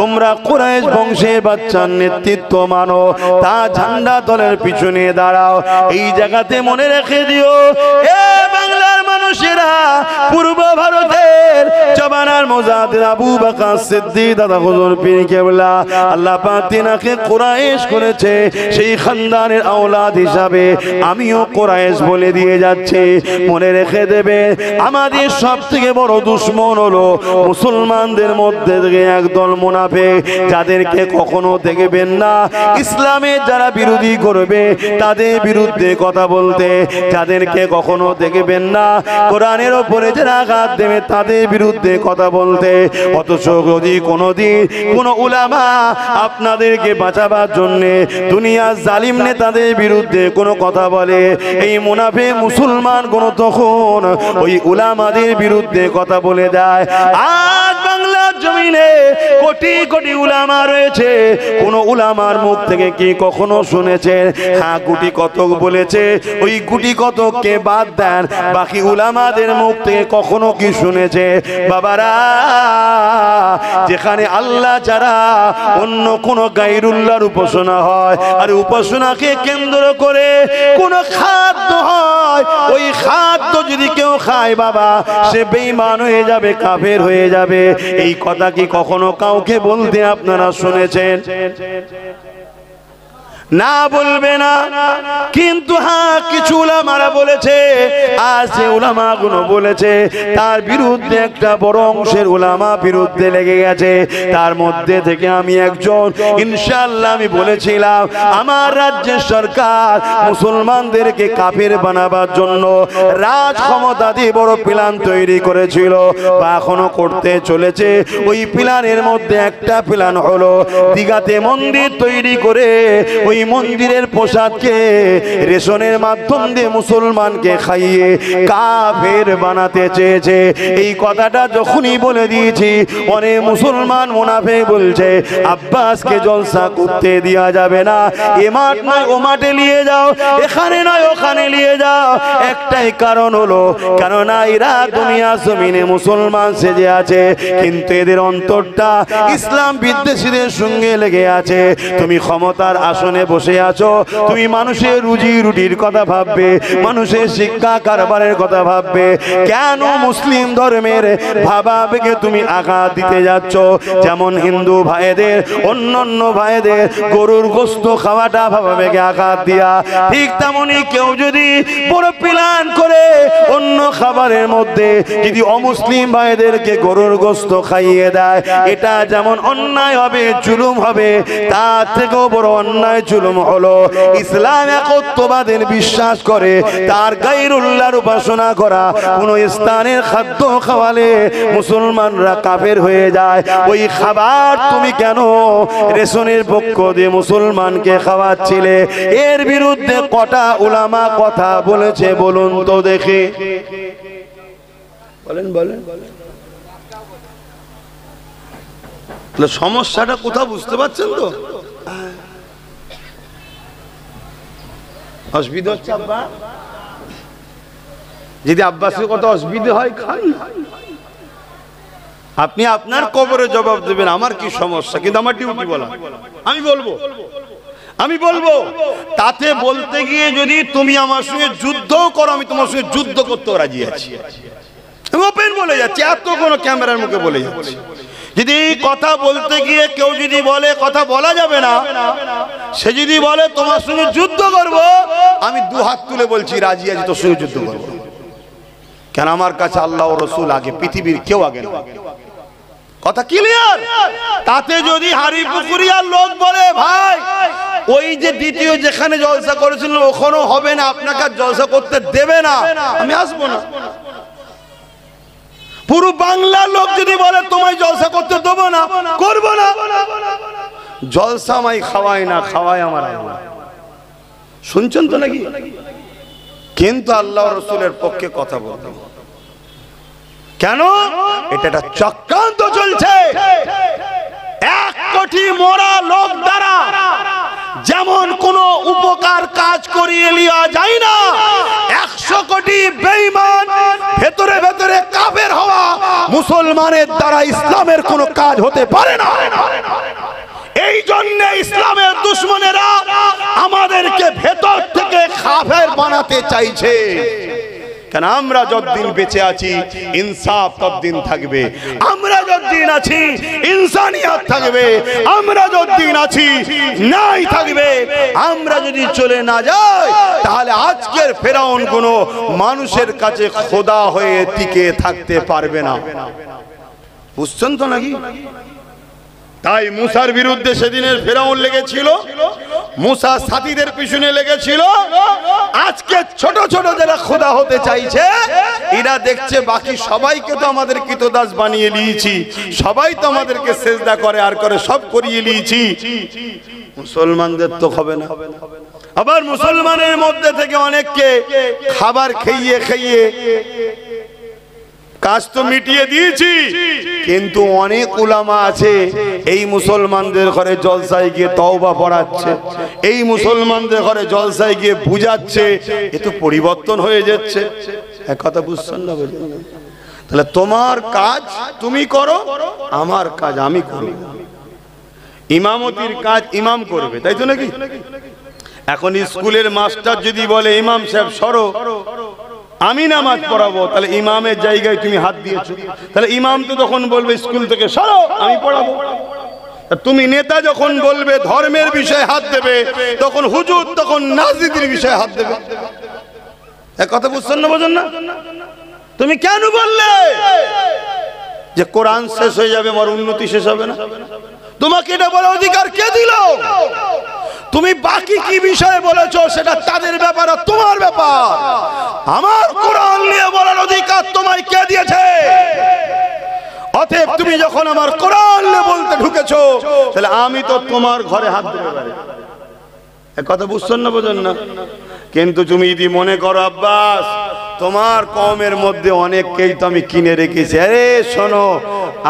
তোমরা কুরাইশ বংশের বাচ্চার নেতৃত্ব মানো, তা ঝান্ডা দলের পিছনে দাঁড়াও। এই জায়গাতে মনে রেখে দিও, এ বাংলার মানুষ, মানুষেরা পূর্ব ভারতের জমানার মুজাদ্দিদ আবু বকর সিদ্দিক দাদা হুজুর পীর কেবলা আল্লাহ পাক তিনাকে কুরাইশ করেছে, সেই খানদানের আওলাদ হিসাবে আমিও কুরাইশ বলে দিয়ে যাচ্ছি। মনে রেখে দেবে, আমাদের সবথেকে বড় দুশমন হলো মুসলমানদের মধ্যে থেকে একদল মুনাফিক, যাদেরকে কখনো দেখবেন না ইসলামের যারা বিরোধী করবে তাদের বিরুদ্ধে কথা বলতে, যাদেরকে কখনো দেখবেন না কোরআনের ওপরে যারা আঘাত দেবে তাদের বিরুদ্ধে কথা বলতে। অথচ যদি কোনোদিন কোনো উলামা আপনাদেরকে বাঁচাবার জন্য দুনিয়ার জালিম নেতাদের বিরুদ্ধে কোনো কথা বলে, এই মুনাফিক মুসলমান কোন তখন ওই উলামাদের বিরুদ্ধে কথা বলে দেয়। আজ বাংলার জমিনে কোটি কোটি উলামা রয়েছে, কোন উলামার মুখ থেকে কি কখনো শুনেছেন? হ্যাঁ, গুটি কতক বলেছে, ওই গুটি কতককে বাদ দেন, বাকি উলামাদের মুখ থেকে কখনো কি শুনেছে? বাবারা, যেখানে আল্লাহ ছাড়া অন্য কোন গায়রুল্লাহর উপাসনা হয় আর উপাসনাকে কেন্দ্র করে কোন খাদ্য হয়, ওই খাদ্য যদি কেউ খায় বাবা, সে বেঈমান হয়ে যাবে, কাফের হয়ে যাবে। এই কথা কি কখনো কাউকে বলতে আপনারা শুনেছেন? না, বলবে না। কিন্তু হ্যাঁ, কিছু উলামারা বলেছে, আর সে উলামাগুলো বলেছে, তার বিরুদ্ধে একটা বড় অংশের উলামা বিরুদ্ধে লেগে গেছে। তার মধ্যে থেকে আমি একজন, ইনশাআল্লাহ আমি বলেছিলাম আমার রাজ্যের সরকার মুসলমানদেরকে কাফের বানাবার জন্য রাজ ক্ষমতা দিয়ে বড় প্ল্যান তৈরি করেছিল বা এখনো করতে চলেছে। ওই প্ল্যানের মধ্যে একটা প্ল্যান হলো দীঘাতে মন্দির তৈরি করে ওই মন্দিরের প্রসাদকে রেশনের মাধ্যম দিয়ে মুসলমানকে খাইয়ে কাফের বানাতে চেয়েছে। এই কথাটা যখনই বলে দিয়েছি, অনেক মুসলমান মুনাফিক বলছে আব্বাসকে জলসা করতে দেওয়া যাবে না, এ মাঠ নয় ও মাঠে নিয়ে যাও, এখানে নয় ওখানে নিয়ে যাও। একটাই কারণ হলো, কেননা এরা দুনিয়া জমিনে মুসলমান সেজে আছে, কিন্তু এদের অন্তরটা ইসলাম বিদ্বেষীদের সঙ্গে লেগে আছে। তুমি ক্ষমতার আসনে বসে আছো, তুমি মানুষের রুজি রুটির কথা ভাববে, মানুষের শিক্ষা কারবারের কথা ভাববে, কেন মুসলিম ধর্মের ভাবাবেগে তুমি আঘাত দিতে যাচ্ছ? যেমন হিন্দু ভাইদের অন্যান্য ভাইদের গরুর গোশত খাওয়াটা ভাবাবেগে আঘাত দিয়া, ঠিক তেমনই কেউ যদি বড় প্ল্যান করে অন্য খাবারের মধ্যে যদি অমুসলিম ভাইদেরকে গরুর গোশত খাইয়ে দেয়, এটা যেমন অন্যায় হবে, জুলুম হবে, তার থেকেও বড় অন্যায় জুলুম হলো ইসলাম একত্ববাদের বিশ্বাস করে তার গায়রুল্লাহর উপাসনা করা। কোন স্থানের খাদ্য খাওয়ালে মুসলমানরা কাফের হয়ে যায়। ওই খাবার তুমি কেন রেশনের পক্ষ দিয়ে মুসলমানকে খাওয়াচ্ছিলে? এর বিরুদ্ধে কটা উলামা কথা বলেছে বলুন তো দেখি, বলেন বলেন। সমস্যাটা কোথাও বুঝতে পারছেন তো? অসুবিধা হচ্ছে আব্বা? যদি আব্বাসের কথা অসুবিধা হয়, খান। আপনি আপনার কবরে জবাব দেবেন, আমার কি সমস্যা, কিন্তু আমার ডিউটি বলা, আমি বলবো। তাতে বলতে গিয়ে যদি তুমি আমার সঙ্গে যুদ্ধ করো, আমি তোমার সঙ্গে যুদ্ধ করতেও রাজি আছি। ওপেন বলে যাচ্ছি, এত কোনো ক্যামেরার মুখে বলে যাচ্ছি। যদি কথা বলতে গিয়ে কেউ যদি বলে কথা বলা যাবে না, সে যদি বলে তোমার সঙ্গে যুদ্ধ করব, আমি দু হাত তুলে বলছি রাজি আছি তোর সঙ্গে যুদ্ধ করব। কেন? আমার কাছে আল্লাহ ও রসুল আগে, পৃথিবীর কেউ আগে না। কথা ক্লিয়ার? তাতে যদি হারি পুকুরিয়ার লোক বলে ভাই ওই যে দ্বিতীয় যেখানে জলসা করেছিল ওখানেও হবে না, আপনাকে জলসা করতে দেবে না, আমি আসবো না। পুরো বাংলার লোক যদি বলে তোমায় জলসা করতে দেবো না, করবো না। জলসা আমায় খাওয়ায় না, খাওয়ায় আমার আল্লাহ। শুনছেন তো নাকি? কিন্তু আল্লাহ রসুলের পক্ষে কথা বলতে, কেন? এটা একটা চক্রান্ত চলছে। 1 কোটি মরা লোক দ্বারা যেমন কোন উপকার কাজ করিয়ে লিয়া যায় না, 100 কোটি বেঈমান ভেতরে ভেতরে কাফের হওয়া মুসলমানের দ্বারা ইসলামের কোনো কাজ হতে পারে না। এই জন্য ইসলামের দুশমনেরা আমাদেরকে ভেতর থেকে কাফের বানাতে চাইছে। কেন আমরা যতদিন বেঁচে আছি ইনসাফ ততদিন থাকবে, আমরা যতদিন আছি ইনসানিয়ত থাকবে, আমরা যতদিন আছি নাই থাকবে। আমরা যদি চলে না যাই তাহলে আজকের ফেরাউন কোনো মানুষের কাছে খোদা হয়ে টিকে থাকতে পারবে না। বুঝছেন তো নাকি? তাই মুসার বিরুদ্ধে সেদিনের ফেরাউন লেগেছিল, মুসা সাথীদের পিছনে লেগেছিল। আজকে ছোট ছোট যারা খোদা হতে চাইছে এরা দেখছে বাকি সবাইকে তো আমাদের কৃতদাস বানিয়ে নিয়েছি, সবাই তো আমাদেরকে সেজদা করে আর করে, সব করিয়ে নিয়েছি, মুসলমানদের তো হবে না। আবার মুসলমানের মধ্যে থেকে অনেককে খাবার খাইয়ে খাইয়ে কাজ তো মিটিয়ে দিয়েছি, কিন্তু অনেক উলামা আছে এই মুসলমানদের ঘরে জলসায় গিয়ে তওবা পড়াচ্ছে, এই মুসলমানদের ঘরে জলসায় গিয়ে বুঝাচ্ছে, এ তো পরিবর্তন হয়ে যাচ্ছে। এক কথা বুঝছেন না? তাহলে তোমার কাজ তুমি করো, আমার কাজ আমি করব। ইমামতির কাজ ইমাম করবে, তাই তো নাকি? এখন স্কুলের মাস্টার যদি বলে ইমাম সাহেব সরো, আমি নামাজ পড়াবো, তাহলে ইমামের জায়গায় তুমি হাত দিয়েছো, তাহলে ইমাম তো তখন বলবে স্কুল থেকে সরো আমি পড়াবো। তুমি নেতা যখন বলবে ধর্মের বিষয়ে হাত দেবে, তখন হুজুর তখন রাজনীতির বিষয়ে হাত দেবে। এক কথা বুঝছেন না? বোঝেন না? তুমি কেন বললে যে কোরআন শেষ হয়ে যাবে আমার উন্নতি শেষ হবে না? তোমাকে এটা বলার অধিকার কে দিল? তুমি বাকি কি বিষয়ে বলেছো সেটা তাদের ব্যাপার, তোমার ব্যাপার। আমার কোরআন নিয়ে বলার অধিকার তোমায় কে দিয়েছে? অতএব তুমি যখন আমার কোরআন নিয়ে বলতে ঢুকেছো, তাহলে আমি তো তোমার ঘরে হাত দিতে পারি। এক কথা বুঝছেন না? বোঝেন না? কিন্তু তুমি যদি মনে করো আব্বাস তোমার কওমের মধ্যে অনেককেই তো আমি কিনে রেখেছি, আরে শোনো,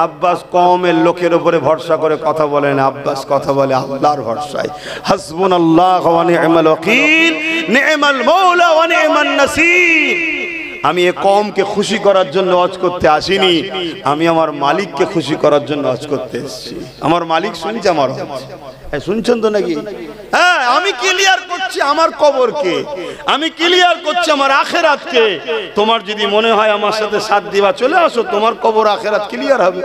আব্বাস কওমের লোকের উপরে ভরসা করে কথা বলে না, আব্বাস কথা বলে আল্লাহর ভরসায়। হাসবুনাল্লাহু ওয়া নি'মাল ওয়াকিল, নি'মাল মাওলা ওয়া নি'মান নাসির। আমি এই কওমকে খুশি করার জন্য ওয়াজ করতে আসিনি, আমি আমার মালিককে খুশি করার জন্য ওয়াজ করতে এসেছি। আমার মালিক শুনছে আমার ওয়াজ, শুনছেন তো নাকি? হ্যাঁ, আমি ক্লিয়ার করছি আমার কবরকে, আমি ক্লিয়ার করছি আমার আখেরাতকে। তোমার যদি মনে হয় আমার সাথে সাথ দিবা, চলে আসো, তোমার কবর আখেরাত ক্লিয়ার হবে।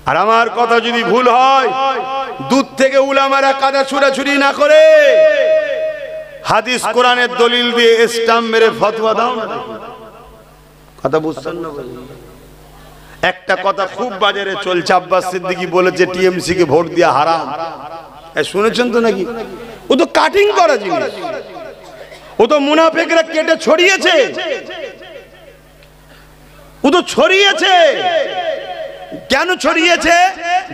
আর আমার কথা যদি ভুল হয়, দূর থেকে উলামারা কাদা ছুড়াছুড়ি না করে হাদিস কোরআনের দলিল দিয়ে স্টাম্প মেরে ফতোয়া দাও না। কথা বুঝছেন না? একটা কথা খুব বাজারে চলছে, আব্বাস সিদ্দিকী বলেছে টিএমসি কে ভোট দেওয়া হারাম। শুনেছেন তো নাকি? ও তো কাটিং করা জিনিস, ও তো মুনাফিকরা কেটে ছড়িয়েছে, ও তো ছড়িয়েছে। কেন ছড়িয়েছে?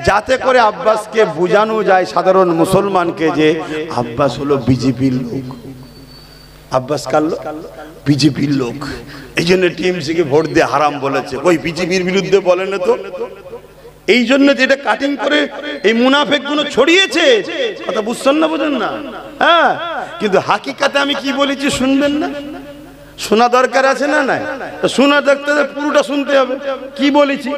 যাতে করে আব্বাসকে বোঝানো যায় সাধারণ মুসলমানকে যে আব্বাস হলো বিজেপির লোক। আব্বাস কার লোক? বিজেপির লোক। এই জন্য টিএমসি কে ভোট দিয়ে হারাম বলেছে। ওই বিজেপির বিরুদ্ধে বলে না তো, এই জন্য যেটা কাটিং করে এই মুনাফিক গুলো ছড়িয়েছে। কথা বুঝছেন না? বোঝেন না? হ্যাঁ, কিন্তু হাকিকাতে আমি কি বলেছি শুনবেন না? শোনা দরকার আছে না? নাই শোনা দেখতে পুরোটা শুনতে হবে। কি বলেছি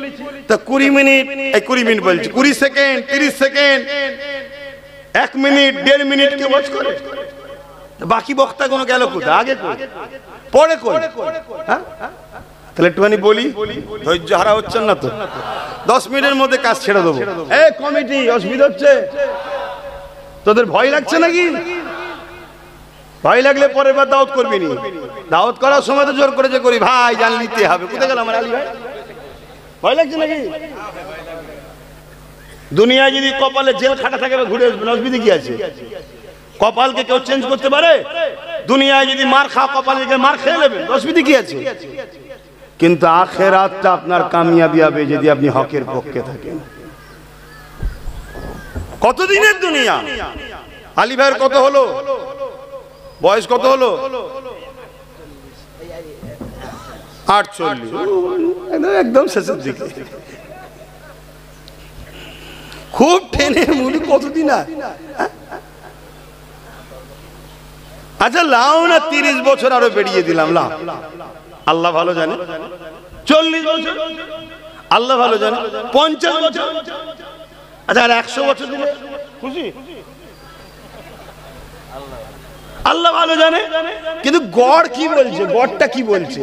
তা 20 মিনিট, এই 20 মিনিট বলছি, 20 সেকেন্ড, 30 সেকেন্ড, 1 মিনিট, 1.5 মিনিট কে ওয়াচ করে, বাকি বক্তা কোনো গেল কোথায়? আগে পরে করে। হ্যাঁ, তাহলে একটুখানি বলি, ধৈর্য হারা হচ্ছেন না তো? 10 মিনিটের মধ্যে কাজ ছেড়ে দেবো। এই কমিটি, অসুবিধা হচ্ছে? তোদের ভয় লাগছে নাকি? ভয় লাগলে পরের বার দাওয়াত করবি নি। দাওয়াত করার সময় তো জোর করে যে করি, ভাই জান নিতে হবে। কোথায় গেল আমার আলী ভাই? ভয় লাগছে নাকি? দুনিয়ায় যদি কপালে জেল খাটা থাকে ঘুরে আসবেন, অসুবিধা কি আছে? কপালকে কেউ চেঞ্জ করতে পারে? দুনিয়ায় যদি মার খাওয়া কপালে মার খেয়ে নেবেন, অসুবিধা কি আছে? কিন্তু আখিরাতটা আপনার কামিয়াবি হবে যদি আপনি হকের পক্ষে থাকেন। কতদিনের দুনিয়া? আলী ভাইয়ের কত হলো? বয়স কত হলো? 48, একদম শেষের দিকে। খুব টেনে মুড়ি কতদিন? আচ্ছা লাও না, 30 বছর আরো বেরিয়ে দিলাম, লাও, আল্লাহ ভালো জানে। 40 বছর আল্লাহ ভালো জানে। 50 বছর, আচ্ছা আর 100 বছর দিলে খুশি? আল্লাহ ভালো জানে। কিন্তু গড় কি বলছে, গড়টা কি বলছে?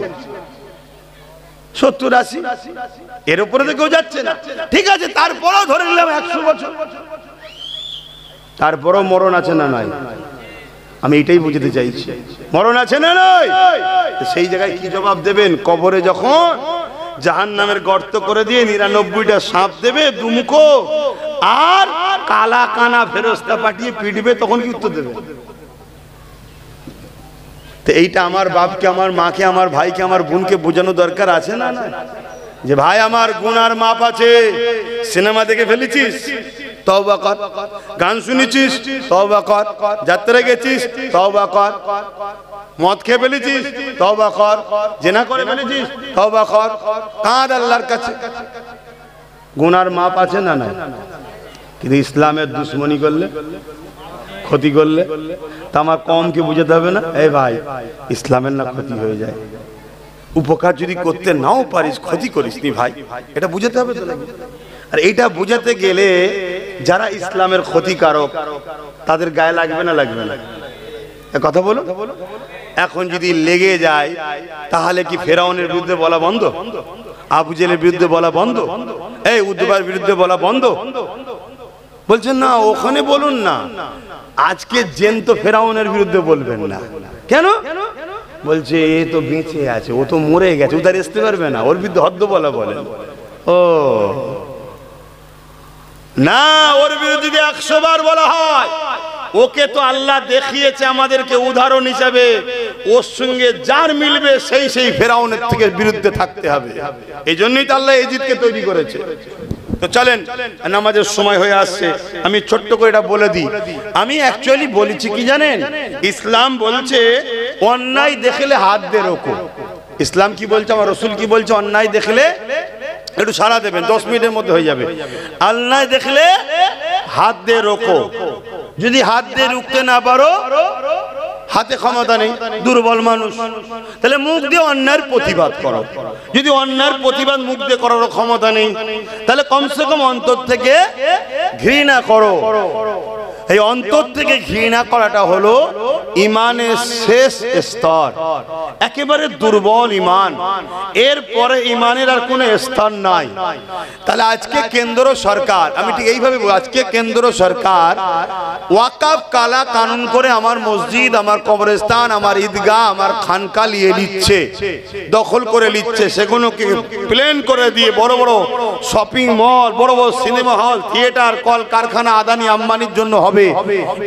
70-80, এর উপরে তো কেউ যাচ্ছে না। ঠিক আছে, তারপরেও ধরে নিলাম 100 বছর, তারপরেও মরণ আছে না নাই? আমি এটাই বুঝতে চাইছি, মরণ আছে না নাই? সেই জায়গায় কি জবাব দেবেন? কবরে যখন জাহান্নামের গর্ত করে দিয়ে 99টা সাপ দেবে দুমুখো, আর কালা কানা ফেরেশতা পাঠিয়ে পিটবে, তখন কি উত্তর দেবে? তো এইটা আমার বাপকে, আমার মাকে, আমার ভাইকে, আমার বোনকে বোঝানো দরকার আছে না? যে ভাই আমার গুনার মাপ আছে। সিনেমা দেখে ফেলেছিস, তওবা কর। গান শুনেছিস, তওবা কর। যাত্রা গেছিস, তওবা কর। মদ খেয়ে ফেলেছিস, তওবা কর। জিনা করে ফেলেছিস, তওবা কর। কাঁদ আল্লাহর কাছে। গুনার মাপ আছে না? না। কিন্তু ইসলামের দুশ্মনী করলে, ক্ষতি করলে, তা আমার কম কি বুঝাতে হবে না? এই ভাই, ইসলামের না ক্ষতি হয়ে যায়। উপকার যদি করতে নাও পারিস, ক্ষতি করিস নি ভাই, এটা বুঝাতে হবে তো নাকি? আর এইটা বুঝাতে গেলে যারা ইসলামের ক্ষতিকারক তাদের গায়ে লাগবে না লাগবে না? কথা বলো। এখন যদি লেগে যায়, তাহলে কি ফেরাউনের বিরুদ্ধে বলা বন্ধ? আবু জেলের বিরুদ্ধে বলা বন্ধ? এই উদ্বার বিরুদ্ধে বলা বন্ধ? বলছেন না, ওখানে বলুন না। আজকে জ্যান্ত ফেরাউনের বিরুদ্ধে বলবেন না। কেন? বলছে এ তো বেঁচে আছে, ও তো মরে গেছে, ও তার আসতে পারবে না, ওর বিরুদ্ধে হদ্দ বলা বলেন। ও না, ওর বিরুদ্ধে 100 বার বলা হয়। ওকে তো আল্লাহ দেখিয়েছে আমাদেরকে উদাহরণ হিসাবে, ওর সঙ্গে যার মিলবে সেই ফেরাউনের থেকে বিরুদ্ধে থাকতে হবে। এই জন্যই তো আল্লাহ এজিদকে তৈরি করেছে। তো চলেন, নামাজের সময় হয়ে আসছে, আমি ছোট্ট করে এটা বলে দিই। আমি অ্যাকচুয়ালি বলেছি কি জানেন, ইসলাম বলছে অন্যায় দেখলে হাত দিয়ে রোকো। ইসলাম কি বলছে, আমার রসুল কি বলছে? অন্যায় দেখলে একটু সাড়া দেবেন, 10 মিনিটের মধ্যে হয়ে যাবে। অন্যায় দেখলে হাত দিয়ে রোকো। যদি হাত দিয়ে রুখতে না পারো, হাতে ক্ষমতা নেই, দুর্বল মানুষ, তাহলে মুখ দিয়ে অন্যায়ের প্রতিবাদ করো। যদি অন্যায়ের প্রতিবাদ মুখ দিয়ে করার ক্ষমতা নেই, তাহলে কমসে কম অন্তর থেকে ঘৃণা করো। এই অন্তর থেকে ঘৃণা করাটা হলো ইমানের শেষ স্তর, একেবারে দুর্বল ইমান। এরপরে ইমানের আর কোনো স্তর নাই। তাহলে আজকে কেন্দ্র সরকার, আমি ঠিক এইভাবে বলবো, আজকে কেন্দ্র সরকার ওয়াকফ কালা কানুন করে আমার মসজিদ, আমার কবরস্থান, আমার ঈদগাহ, আমার খানকা নিয়ে নিচ্ছে, দখল করে নিচ্ছে। সেগুলোকে প্লেন করে দিয়ে বড় বড় শপিং মল, বড় বড় সিনেমা হল, থিয়েটার, কল কারখানা আদানি আম্বানির জন্য হবে।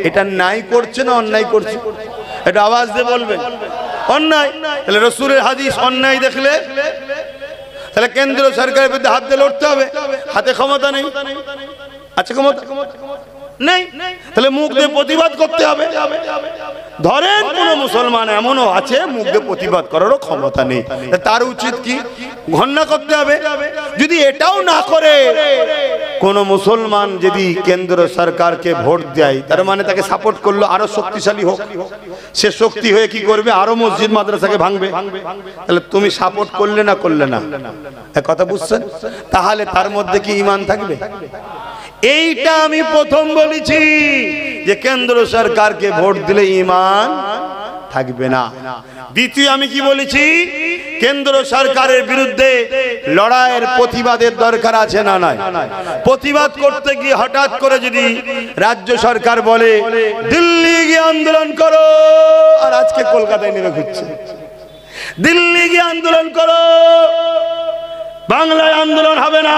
এটা নাই করছে না অন্যায় করছে? এটা আওয়াজ দিয়ে বলবেন অন্যায়। তাহলে রাসূলের হাদিস, অন্যায় দেখলে তাহলে কেন্দ্র সরকারের বিরুদ্ধে হাত দিয়ে লড়তে হবে। হাতে ক্ষমতা নেই, আছে ক্ষমতা নেই, তাহলে মুখ দিয়ে প্রতিবাদ করতে হবে। ধরেন কোন মুসলমান এমনও আছে মুখ দিয়ে প্রতিবাদ করারও ক্ষমতা নেই, তার উচিত কি? ঘন্না করতে হবে। যদি এটাও না করে কোন মুসলমান যদি কেন্দ্র সরকারকে ভোট দেয়, তার মানে তাকে সাপোর্ট করলো, আরো শক্তিশালী হোক। সে শক্তি হয়ে কি করবে? আরো মসজিদ মাদ্রাসাকে ভাঙবে। তাহলে তুমি সাপোর্ট করলে না করলে না, কথা বুঝছেন? তাহলে তার মধ্যে কি ঈমান থাকবে? এইটা আমি প্রথম বলেছি যে কেন্দ্র সরকারকে ভোট দিলে ঈমান থাকবে না। দ্বিতীয় আমি কি বলেছি? কেন্দ্র সরকারের বিরুদ্ধে লড়াইয়ের প্রতিবাদের দরকার আছে না নাই? প্রতিবাদ করতে গিয়ে হঠাৎ করে যদি রাজ্য সরকার বলে দিল্লি গিয়ে আন্দোলন করো, আর আজকে কলকাতায় নেমে ঘুরছে, দিল্লি গিয়ে আন্দোলন করো, বাংলায় আন্দোলন হবে না।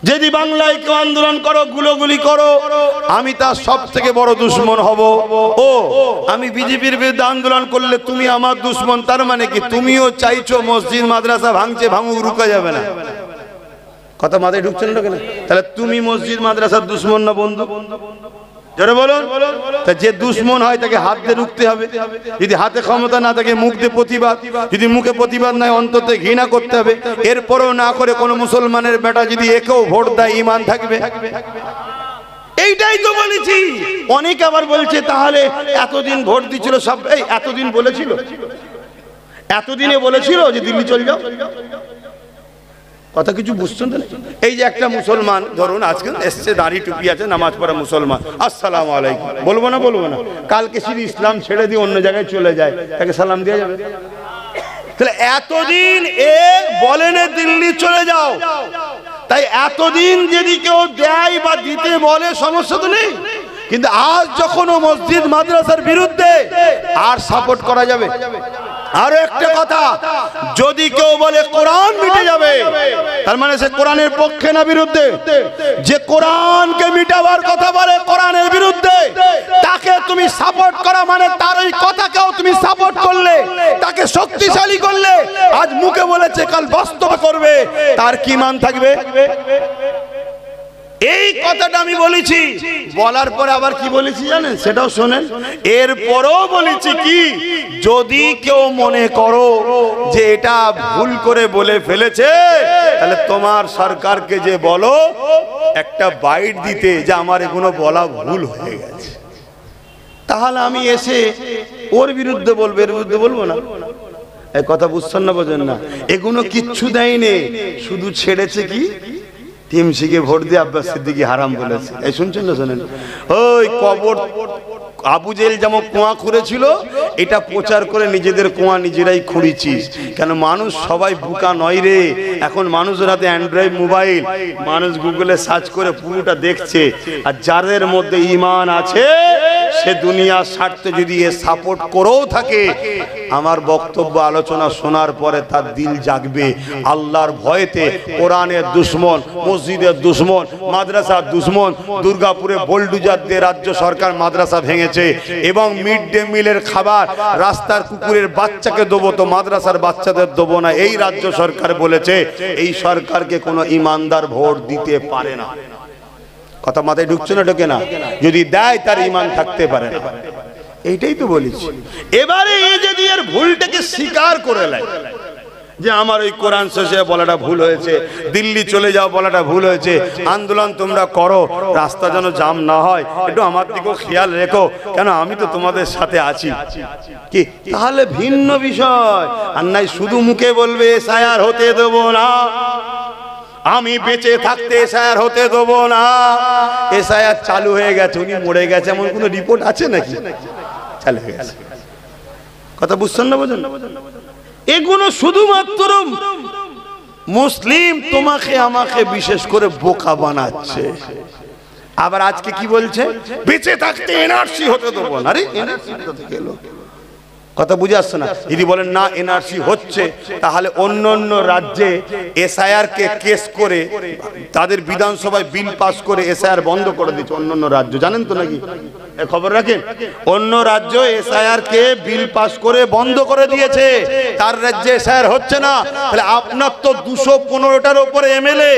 যদি বাংলায় কেউ আন্দোলন করো, গুলোগুলি করো, আমি তার সব থেকে বড় দুশ্মন হব। ও আমি বিজেপির বিরুদ্ধে আন্দোলন করলে তুমি আমার দুশ্মন, তার মানে কি তুমিও চাইছো মসজিদ মাদ্রাসা ভাঙছে, ভাঙুক, রুকা যাবে না। কথা মাথায় ঢুকছে না কেন? তাহলে তুমি মসজিদ মাদ্রাসার দুশ্মন না বন্ধু? জোরে বলুন। তা যে দুশ্মন হয় তাকে হাত দিয়ে রুখতে হবে। যদি হাতে ক্ষমতা না থাকে, মুখ দিয়ে প্রতিবাদ। যদি মুখে প্রতিবাদ নাই, অন্ততে ঘৃণা করতে হবে। এরপরেও না করে কোন মুসলমানের বেটা যদি একেও ভোট দেয়, ঈমান থাকবে। এইটাই তো বলেছি। অনেকে আবার বলছে তাহলে এতদিন ভোট দিচ্ছিল সব, এই এতদিন বলেছিল, এতদিনে বলেছিল যে দিল্লি চলে যাও। কথা কিছু বুঝছেন তো? এই যে একটা মুসলমান ধরুন আজকে এসছে, দাড়ি টুপি আছে, নামাজ পড়া মুসলমান, আসসালামু আলাইকুম বলবো না? বলবো না? কালকে শুধু ইসলাম ছেড়ে দিয়ে অন্য জায়গায় চলে যায়, তাকে সালাম দেওয়া যাবে? তাহলে এতদিন এ বলেন দিল্লি চলে যাও, তাই এতদিন যদি কেউ দেয় বা দিতে বলে সমস্যা তো নেই, কিন্তু আজ যখন ও মসজিদ মাদ্রাসার বিরুদ্ধে, আর সাপোর্ট করা যাবে? আরো একটা কথা, যদি কেউ বলে কোরআন মিটে যাবে, তার মানে সে কোরআনের পক্ষে না বিরুদ্ধে? যে কোরআনকে মিটাবার কথা বলে কোরআনের বিরুদ্ধে, তাকে তুমি সাপোর্ট করা মানে তার ওই কথাকেও তুমি সাপোর্ট করলে, তাকে শক্তিশালী করলে। আজ মুখে বলেছে, কাল বাস্তবে করবে, তার কি মান থাকবে? এই কথাটা আমি বলেছি, বলার পরে আবার কি বলেছি জানেন? সেটাও শোনেন। এরপরও বলেছি কি, যদি কেউ মনে করো যে এটা ভুল করে বলে ফেলেছে, তাহলে তোমার সরকারকে যে বলো একটা বাইট দিতে, যে আমার এগুলো বলা ভুল হয়ে গেছে, তাহলে আমি এসে ওর বিরুদ্ধে বলবো, এর বিরুদ্ধে বলবো না। এই কথা বুঝছেন না? বোঝেন না? এগুলো কিচ্ছু দেয়নি, শুধু ছেড়েছে কি, টিএমসিকে ভোট দিয়ে আব্বাস সিদ্দিকী হারাম বলেছে। এই শুনছেন না? শোনেন, ওই কবর আবু জেল যেমন কুয়া খুঁড়েছিল, এটা প্রচার করে নিজেদের কুয়া নিজেরাই খুঁড়েছিস। কেন? মানুষ সবাই বোকা নয় রে। এখন মানুষের হাতে অ্যান্ড্রয়েড মোবাইল, মানুষ গুগলে সার্চ করে পুরোটা দেখছে। আর যাদের মধ্যে ঈমান আছে, সে দুনিয়ার স্বার্থে যদি এ সাপোর্ট করেও থাকে, আমার বক্তব্য আলোচনা শোনার পরে তার দিল জাগবে আল্লাহর ভয়েতে। কোরআনের দুশ্মন, মসজিদের দুশ্মন, মাদ্রাসার দুশ্মন। দুর্গাপুরে বোলডুজার দিয়ে রাজ্য সরকার মাদ্রাসা ভেঙেছে, এবং মিড ডে মিলের খাবার রাস্তার কুকুরের বাচ্চাকে দেবো, তো মাদ্রাসার বাচ্চাদের দেবো না, এই রাজ্য সরকার বলেছে। এই সরকারকে কোনো ইমানদার ভোট দিতে পারে না। কথা মাথায় ঢুকছে না? ঢোকে না? যদি দেয় তার ঈমান থাকতে পারে না। এইটাই তো বলেছি। এবারে এই যদি এর ভুলটাকে স্বীকার করে নেয়, যে আমার ওই কোরআন শেষে বলাটা ভুল হয়েছে, দিল্লি চলে যাও বলাটা ভুল হয়েছে, আন্দোলন তোমরা করো, রাস্তা যেন জাম না হয়, একটু আমার দিকেও খেয়াল রেখো, কেন আমি তো তোমাদের সাথে আছি, কি? তাহলে ভিন্ন বিষয়। আর নাই শুধু মুখে বলবে এসআইআর হতে দেবো না, আমি বেঁচে থাকতে এসআইআর হতে দেবো না। এসআইআর চালু হয়ে গেছে, উনি মরে গেছে, এমন কোনো রিপোর্ট আছে নাকি? চালু হয়ে গেছে। কথা বুঝছেন না? বোঝেন? এগুলো শুধুমাত্র মুসলিম তোমাকে আমাকে বিশেষ করে বোকা বানাচ্ছে। আবার আজকে কি বলছে? বেঁচে থাকতে এনআরসি হতে দেবো না। আরে এনআরসি কোথা থেকে এলো? কথা বুঝে আসছে না? যদি বলেন না এনআরসি হচ্ছে, তাহলে অন্য অন্য রাজ্যে এসআইআর কে কেস করে তাদের বিধানসভায় বিল পাস করে এসআইআর বন্ধ করে দিচ্ছে অন্য অন্য রাজ্য। জানেন তো নাকি? খবর রাখেন? অন্য রাজ্য এসআইআর কে বিল পাস করে বন্ধ করে দিয়েছে, তার রাজ্যে এসআইআর হচ্ছে না। তাহলে আপনার তো 215টার উপরে এমএলএ,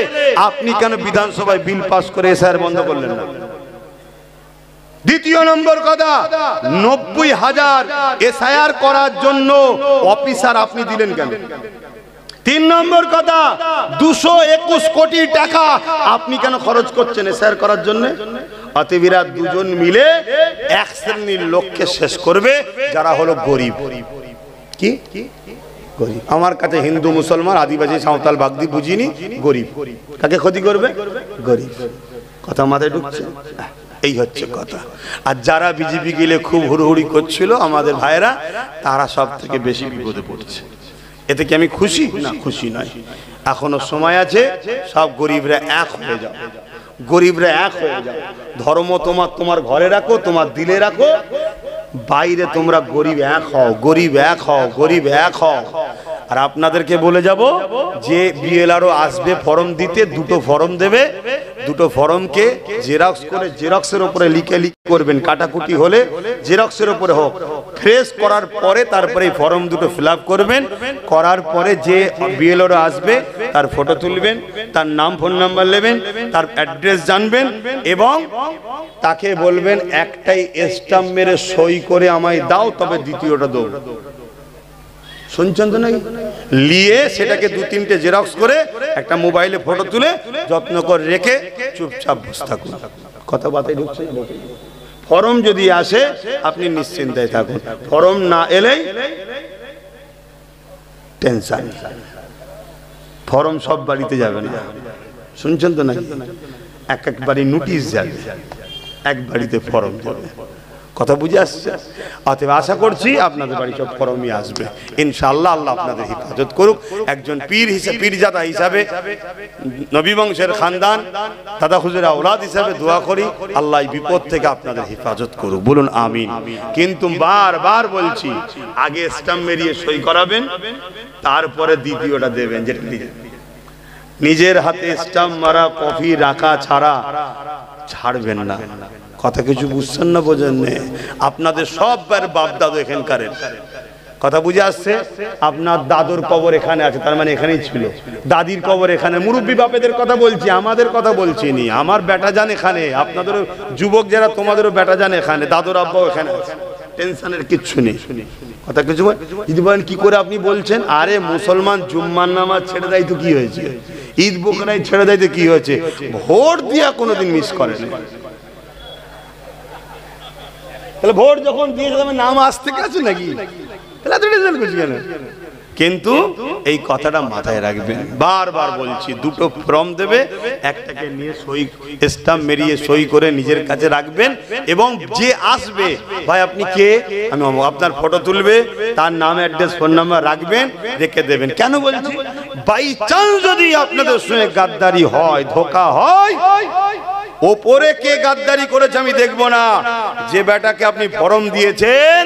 আপনি কেন বিধানসভায় বিল পাস করে এসআইআর বন্ধ করলেন না? দ্বিতীয় নম্বর কথা, 90,000 এসআইআর করার জন্য অফিসার আপনি দিলেন কেন? 3 নম্বর কথা, 221 কোটি টাকা আপনি কেন খরচ করছেন এসআইআর করার জন্য? অতএবিরা দুজন মিলে এক শ্রেণীর লোককে শেষ করবে, যারা হলো গরিব। কি গরিব? আমার কাছে হিন্দু, মুসলমান, আদিবাসী, সাঁওতাল, বাগদি বুঝিনি, গরিব। কাকে ক্ষতি করবে? গরিব। কথা মাথায় ঢুকছে? এই হচ্ছে কথা। আর যারা বিজেপি গেলে খুব হুড়হুড়ি করছিল আমাদের ভাইরা, তারা সব থেকে বেশি বিপদে পড়ছে। এতে কি আমি খুশি? না, খুশি নয়। এখনো সময় আছে, সব গরিবরা এক হয়ে যাও, গরিবরা এক হয়ে যাও। ধর্ম তোমার ঘরে রাখো, তোমার দিলে রাখো, বাইরে তোমরা গরিব এক হও, গরিব এক হও, গরিব এক হও। আর আপনাদেরকে বলে যাব যে বিএলআরও আসবে ফর্ম দিতে, 2টো ফর্ম দেবে, 2টো ফর্মকে জেরক্স করে জেরক্সের উপরে লিখে করবেন, কাটাকুটি হলে জেরক্সের উপরে হোক, ফ্রেশ করার পরে তারপরে এই ফর্ম 2টো ফিল আপ করবেন। করার পরে যে বিএলআরও আসবে তার ফটো তুলবেন, তার নাম, ফোন নাম্বার নেবেন, তার অ্যাড্রেস জানবেন, এবং তাকে বলবেন একটাই স্ট্যাম্প মেরে সই করে আমায় দাও, তবে দ্বিতীয়টা দেবো। শুনছেন তো নাকি? নিয়ে সেটাকে 2-3টে জেরক্স করে একটা মোবাইলে ফটো তুলে যত্ন করে রেখে চুপচাপ বসে থাকুন। কথা বাতাই ঢুকছে? ফর্ম যদি আসে আপনি নিশ্চিন্তায় থাকুন, ফর্ম না এলেই টেনশন। ফরম সব বাড়িতে যাবে না, শুনছেন তো নাকি? এক এক বাড়ি নোটিশ যাবে, এক বাড়িতে ফরম যাবে। কথা বুঝে আসছে? অতএব আশা করছি আপনাদের বাড়ি সব ফরমই আসবে ইনশাআল্লাহ। আল্লাহ আপনাদের হেফাজত করুক। একজন পীর হিসেবে, পীরজাদা হিসাবে, নবী বংশের খানদান, দাদা হুজুর আওলাদ হিসাবে দোয়া করি আল্লাহ এই বিপদ থেকে আপনাদের হেফাজত করুক, বলুন আমিন। কিন্তু বারবার বলছি, আগে স্ট্যাম্প মেরিয়ে সই করাবেন, তারপরে দ্বিতীয়টা দেবেন। যেটা নিজের হাতে স্ট্যাম্প মারা কপি রাখা ছাড়া ছাড়বেন না। কথা কিছু বুঝছেন না, বোঝেন না? আপনাদের সব বাপ দাদু এখানকার, কথা বুঝে আসছে? আপনার দাদুর কবর এখানে আছে, তার মানে এখানেই ছিল। দাদির কবর এখানে। মুরব্বী বাপেদের কথা বলছি, আমাদের কথা বলছি নি। আমার বেটা যান এখানে, আপনাদেরও যুবক যারা, তোমাদেরও বেটা যান এখানে, দাদুর আব্বাও এখানে আছে। টেনশনের কিচ্ছু নেই। কথা কিছু যদি বলেন কি করে আপনি বলছেন, আরে মুসলমান জুম্মার নামাজ ছেড়ে দেয় তো কি হয়েছে? ঈদ বকরাই ছেড়ে দেয় তো কি হয়েছে? ভোট দিয়া কোনোদিন মিস করেন। তাহলে ভোট যখন দিয়ে নাম আসতে গেছে নাকি? কিন্তু এই কথাটা মাথায় রাখবেন, বারবার বলছি। দুটো ফর্ম দেবে, একটাকে নিয়ে সই, স্ট্যাম্প মেরিয়ে সই করে নিজের কাছে রাখবেন। এবং যে আসবে, ভাই আপনি কে, আমি আপনার ফটো তুলবে, তার নাম, অ্যাড্রেস, ফোন নাম্বার রাখবেন, রেখে দেবেন। কেন বলছি? বাই চান্স যদি আপনাদের সঙ্গে গাদ্দারি হয়, ধোঁকা হয়, ওপরে কে গাদ্দারি করেছে আমি দেখবো না। যে বেটাকে আপনি ফরম দিয়েছেন,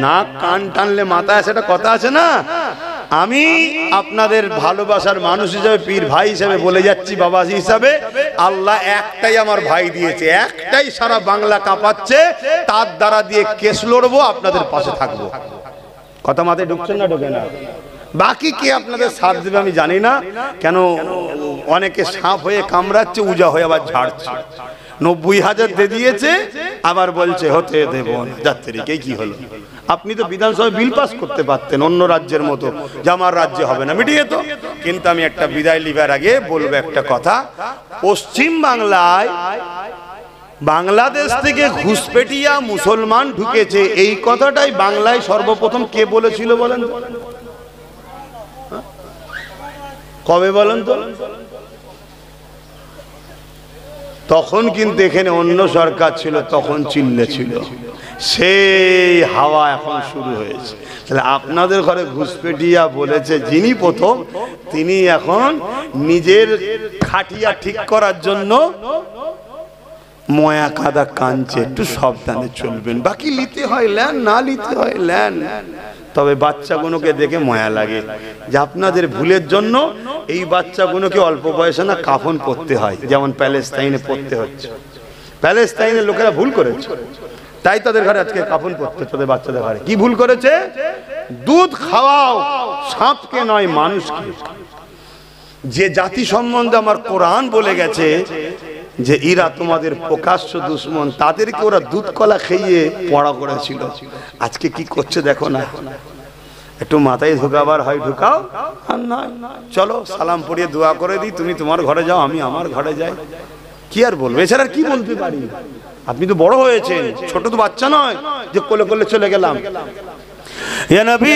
নাক কান টানলে মাথায় সেটা কথা আছে না। আমি আপনাদের ভালোবাসার মানুষ হিসেবে, পীর ভাই হিসেবে বলে যাচ্ছি, বাবাজি হিসাবে, আল্লাহ একটাই আমার ভাই দিয়েছে, একটাই সারা বাংলা কাঁপাচ্ছে, তার দ্বারা দিয়ে কেস লড়বো, আপনাদের পাশে থাকবো। কথা মাথায় ঢুকছে না? ঢোকে না? বাকি কে আপনাদের সাথ দেবে আমি জানি না। কেন অনেকে সাপ হয়ে কামড়াচ্ছে, উজা হয়ে আবার ঝাড়ছে। 90,000 দিয়ে দিয়েছে, আবার বলছে হতে দেব না। যাত্রীকে কি হলো? আপনি তো বিধানসভায় বিল পাস করতে পারতেন অন্য রাজ্যের মতো, যে আমার রাজ্যে হবে না, মিটিয়ে তো। কিন্তু আমি একটা বিদায় লিবার আগে বলবো একটা কথা। পশ্চিম বাংলায় বাংলাদেশ থেকে ঘুষপেটিয়া মুসলমান ঢুকেছে, এই কথাটাই বাংলায় সর্বপ্রথম কে বলেছিল বলেন? কবে বলেন তো? তখন কিন্তু এখানে অন্য সরকার ছিল, তখন চিল্লে ছিল। সেই হাওয়া এখন শুরু হয়েছে। তাহলে আপনাদের ঘরে ঘুষপেটিয়া বলেছে যিনি প্রথম, তিনি এখন নিজের খাটিয়া ঠিক করার জন্য ময়া কাদা কাঞ্চে। একটু সাবধানে চলবেন। বাকি নিতে হয় ল্যান, না নিতে হয় ল্যান। তবে বাচ্চাগুলোকে দেখে মায়া লাগে যে আপনাদের ভুলের জন্য এই বাচ্চাগুলোকে অল্প বয়সে না কাফন পরতে হয়, যেমন প্যালেস্তাইনে পড়তে হচ্ছে। প্যালেস্তাইনের লোকেরা ভুল করেছে, তাই তাদের ঘরে আজকে কাফন পরতে হচ্ছে। তাদের বাচ্চাদের ঘরে কি ভুল করেছে? দুধ খাওয়াও সাপকে নয় মানুষকে। যে জাতি সম্বন্ধে আমার কোরআন বলে গেছে যে এরা তোমাদের প্রকাশ্য দুশ্মন, তাদেরকে ওরা দুধ কলা খাইয়ে পড়া করেছিল। আজকে কি করছে দেখো না। একটু মাথায় ঢুকাবার হয় ঢুকাও, আর নয় চলো সালাম পড়িয়ে দোয়া করে দিই, তুমি তোমার ঘরে যাও, আমি আমার ঘরে যাই। কি আর বলবো? এছাড়া আর কি বলতে পারি? আপনি তো বড় হয়েছেন, ছোট তো বাচ্চা নয় যে কোলে কোলে চলে গেলাম। ইয়া নবী